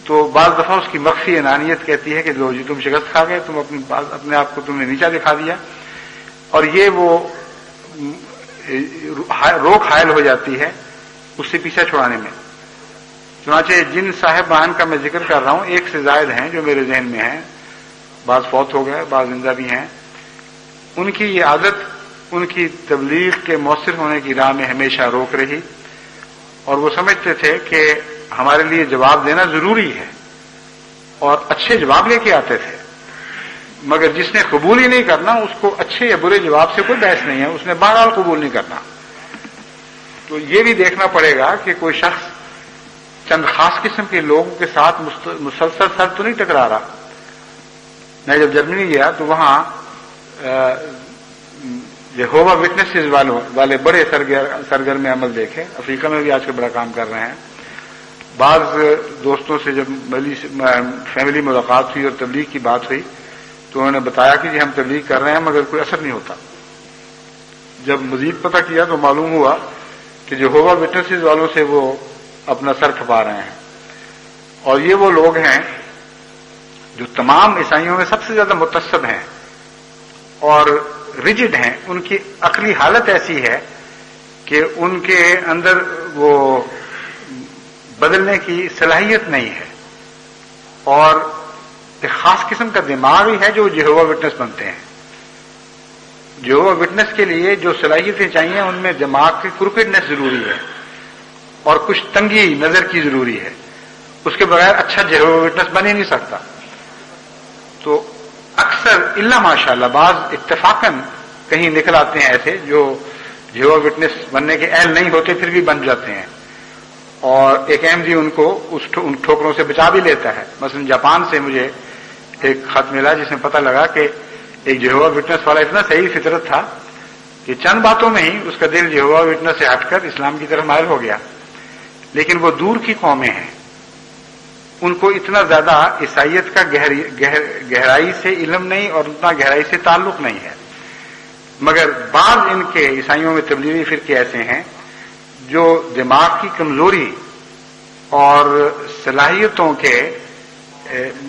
تو بعض دفعہ اس کی مخفی انانیت کہتی ہے کہ لو جی تم شکست کھا گئے, تم اپنے آپ کو تم نے نیچا دکھا دیا, اور یہ وہ روک حائل ہو جاتی ہے اس سے پیچھا چھڑانے میں. چنانچہ جن صاحبان کا میں ذکر کر رہا ہوں, ایک سے زائد ہیں جو میرے ذہن میں ہیں, بعض فوت ہو گئے, بعض زندہ بھی ہیں. ان کی یہ عادت ان کی تبلیغ کے مؤثر ہونے کی راہ میں ہمیشہ روک رہی, اور وہ سمجھتے تھے کہ ہمارے لیے جواب دینا ضروری ہے, اور اچھے جواب لے کے آتے تھے. مگر جس نے قبول ہی نہیں کرنا اس کو اچھے یا برے جواب سے کوئی بحث نہیں ہے, اس نے بہرحال قبول نہیں کرنا. تو یہ بھی دیکھنا پڑے گا کہ کوئی شخص چند خاص قسم کے لوگوں کے ساتھ مسلسل سر تو نہیں ٹکرا رہا. میں جب جرمنی گیا تو وہاں یہوہ وٹنسز والے بڑے سرگرم عمل دیکھے. افریقہ میں بھی آج کل بڑا کام کر رہے ہیں. بعض دوستوں سے جب فیملی ملاقات ہوئی اور تبلیغ کی بات ہوئی تو انہوں نے بتایا کہ جی ہم تبلیغ کر رہے ہیں مگر کوئی اثر نہیں ہوتا. جب مزید پتہ کیا تو معلوم ہوا کہ یہوہ وٹنسز والوں سے وہ اپنا سر کھپا رہے ہیں, اور یہ وہ لوگ ہیں جو تمام عیسائیوں میں سب سے زیادہ متعصب ہیں اور ریجڈ ہیں. ان کی عقلی حالت ایسی ہے کہ ان کے اندر وہ بدلنے کی صلاحیت نہیں ہے, اور ایک خاص قسم کا دماغ ہی ہے جو یہوہ وٹنس بنتے ہیں. یہوہ وٹنس کے لیے جو صلاحیتیں چاہیے ان میں دماغ کی کرکٹنس ضروری ہے اور کچھ تنگی نظر کی ضروری ہے. اس کے بغیر اچھا یہوہ وٹنس بن ہی نہیں سکتا. تو اکثر الا ماشاءاللہ بعض اتفاقاً کہیں نکل آتے ہیں ایسے جو یہوہ وٹنس بننے کے اہل نہیں ہوتے پھر بھی بن جاتے ہیں, اور ایک احمدی ان کو ان ٹھوکروں سے بچا بھی لیتا ہے. مثلا جاپان سے مجھے ایک خط ملا جس میں پتہ لگا کہ ایک یہوہ وٹنس والا اتنا صحیح فطرت تھا کہ چند باتوں میں ہی اس کا دل یہوہ وٹنس سے ہٹ کر اسلام کی طرف مائل ہو گیا. لیکن وہ دور کی قومیں ہیں, ان کو اتنا زیادہ عیسائیت کا گہرائی سے علم نہیں اور اتنا گہرائی سے تعلق نہیں ہے. مگر بعض ان کے عیسائیوں میں تبلیغی فرقے ایسے ہیں جو دماغ کی کمزوری اور صلاحیتوں کے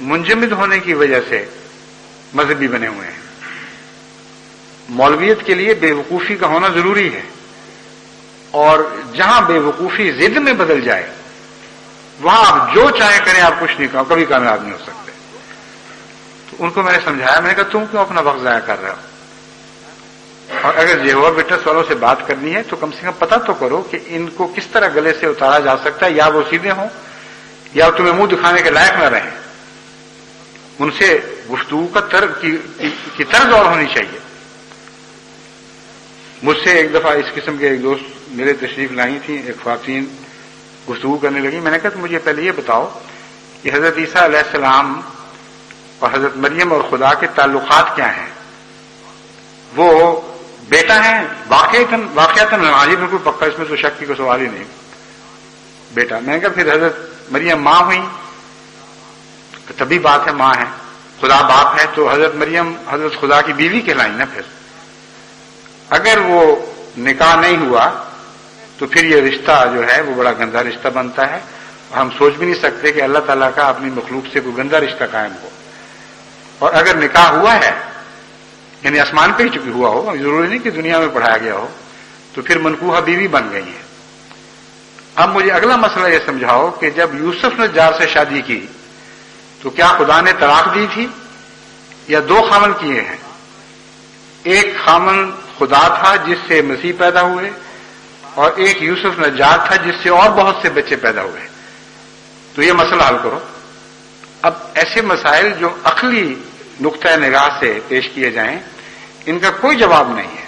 منجمد ہونے کی وجہ سے مذہبی بنے ہوئے ہیں. مولویت کے لیے بے وقوفی کا ہونا ضروری ہے, اور جہاں بے وقوفی ضد میں بدل جائے وہاں آپ جو چاہے کریں آپ کچھ نہیں کرو, کبھی کامیاب نہیں ہو سکتے. تو ان کو میں نے سمجھایا, میں نے کہا تم کیوں اپنا وقت ضائع کر رہے ہو, اور اگر یہوہ وٹنس والوں سے بات کرنی ہے تو کم سے کم پتہ تو کرو کہ ان کو کس طرح گلے سے اتارا جا سکتا ہے, یا وہ سیدھے ہوں یا تمہیں منہ دکھانے کے لائق نہ رہیں. ان سے گفتگو کی طرز اور ہونی چاہیے. مجھ سے ایک دفعہ اس قسم کے ایک دوست میرے تشریف لائی تھیں، ایک خواتین گفتگو کرنے لگی. میں نے کہا مجھے پہلے یہ بتاؤ کہ حضرت عیسیٰ علیہ السلام اور حضرت مریم اور خدا کے تعلقات کیا ہیں؟ وہ بیٹا ہیں واقعتاً حاضر میں کوئی پکا، اس میں تو شک کی کوئی سوال ہی نہیں. بیٹا. میں نے کہا پھر حضرت مریم ماں ہوئی؟ تبھی بات ہے ماں ہے. خدا باپ ہے تو حضرت مریم حضرت خدا کی بیوی کہلائیں نا. پھر اگر وہ نکاح نہیں ہوا تو پھر یہ رشتہ جو ہے وہ بڑا گندا رشتہ بنتا ہے. ہم سوچ بھی نہیں سکتے کہ اللہ تعالیٰ کا اپنی مخلوق سے کوئی گندا رشتہ قائم ہو. اور اگر نکاح ہوا ہے یعنی آسمان پہ ہی چکی ہوا ہو، ضروری نہیں کہ دنیا میں پڑھایا گیا ہو، تو پھر منکوحہ بیوی بن گئی ہے. اب مجھے اگلا مسئلہ یہ سمجھاؤ کہ جب یوسف نے نجار سے شادی کی تو کیا خدا نے طلاق دی تھی یا دو خامن کیے ہیں؟ ایک خامن خدا تھا جس سے مسیح پیدا ہوئے، اور ایک یوسف نجار تھا جس سے اور بہت سے بچے پیدا ہوئے. تو یہ مسئلہ حل کرو. اب ایسے مسائل جو عقلی نقطۂ نگاہ سے پیش کیے جائیں ان کا کوئی جواب نہیں ہے.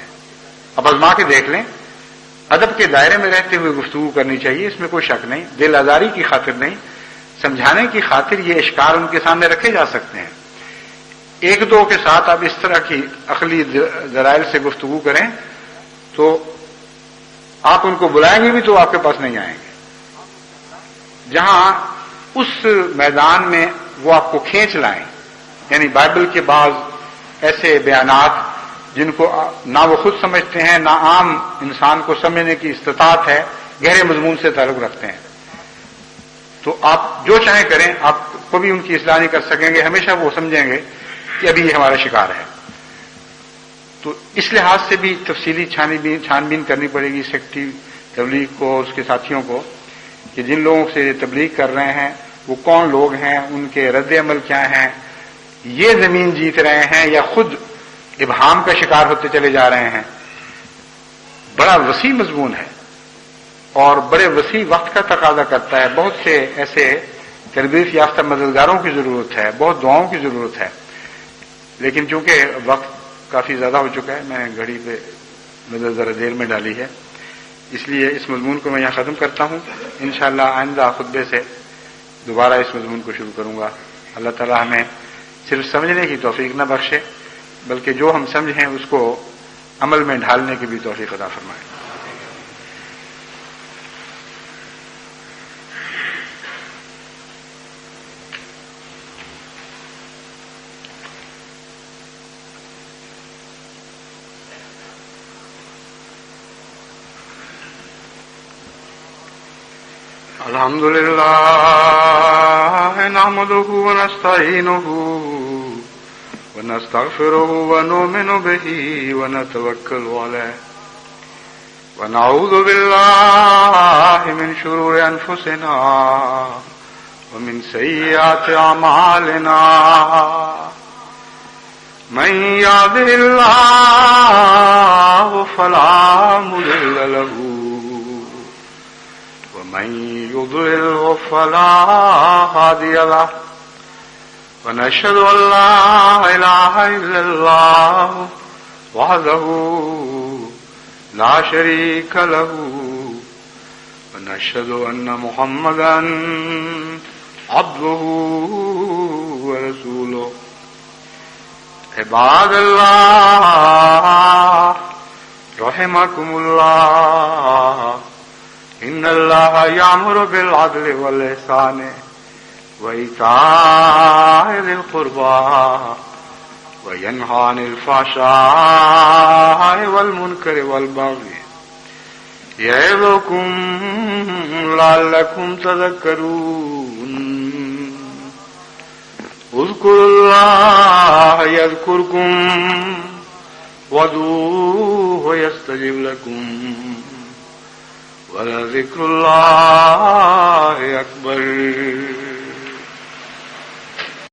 اب آزما کے دیکھ لیں. ادب کے دائرے میں رہتے ہوئے گفتگو کرنی چاہیے، اس میں کوئی شک نہیں. دل آزاری کی خاطر نہیں، سمجھانے کی خاطر یہ اشکار ان کے سامنے رکھے جا سکتے ہیں. ایک دو کے ساتھ آپ اس طرح کی عقلی ذرائع سے گفتگو کریں تو آپ ان کو بلائیں گے بھی تو آپ کے پاس نہیں آئیں گے. جہاں اس میدان میں وہ آپ کو کھینچ لائیں، یعنی بائبل کے بعض ایسے بیانات جن کو نہ وہ خود سمجھتے ہیں نہ عام انسان کو سمجھنے کی استطاعت ہے، گہرے مضمون سے تعلق رکھتے ہیں، تو آپ جو چاہیں کریں، آپ کبھی ان کی اصلاح نہیں کر سکیں گے. ہمیشہ وہ سمجھیں گے کہ ابھی یہ ہمارا شکار ہے. تو اس لحاظ سے بھی تفصیلی چھان بین کرنی پڑے گی سیکٹری تبلیغ کو، اس کے ساتھیوں کو، کہ جن لوگوں سے تبلیغ کر رہے ہیں وہ کون لوگ ہیں، ان کے رد عمل کیا ہیں، یہ زمین جیت رہے ہیں یا خود ابہام کا شکار ہوتے چلے جا رہے ہیں. بڑا وسیع مضمون ہے اور بڑے وسیع وقت کا تقاضا کرتا ہے. بہت سے ایسے تربیت یافتہ مددگاروں کی ضرورت ہے، بہت دعاؤں کی ضرورت ہے. لیکن چونکہ وقت کافی زیادہ ہو چکا ہے، میں نے گھڑی پہ نظر ذرا دیر میں ڈالی ہے، اس لیے اس مضمون کو میں یہاں ختم کرتا ہوں. انشاءاللہ آئندہ خطبے سے دوبارہ اس مضمون کو شروع کروں گا. اللہ تعالی ہمیں صرف سمجھنے کی توفیق نہ بخشے بلکہ جو ہم سمجھیں اس کو عمل میں ڈھالنے کی بھی توفیق عطا فرمائے. الحمد لله نحمده ونستعينه ونستغفره ونؤمن به ونتوكل عليه ونعوذ بالله من شرور أنفسنا ومن سيئات أعمالنا من يهده الله فلا مضل له ومن يضلل فلا هادي له ونشهد أن لا إله إلا الله وحده لا شريك له ونشهد أن محمدا عبده ورسوله. عباد الله رحمكم الله إن الله يأمر بالعدل والإحسان وإيتاء ذي القربى وينهى عن الفحشاء والمنكر والبغي يعظكم لعلكم تذكرون. اذكروا الله يذكركم وادعوه يستجب لكم ولذكر الله أكبر.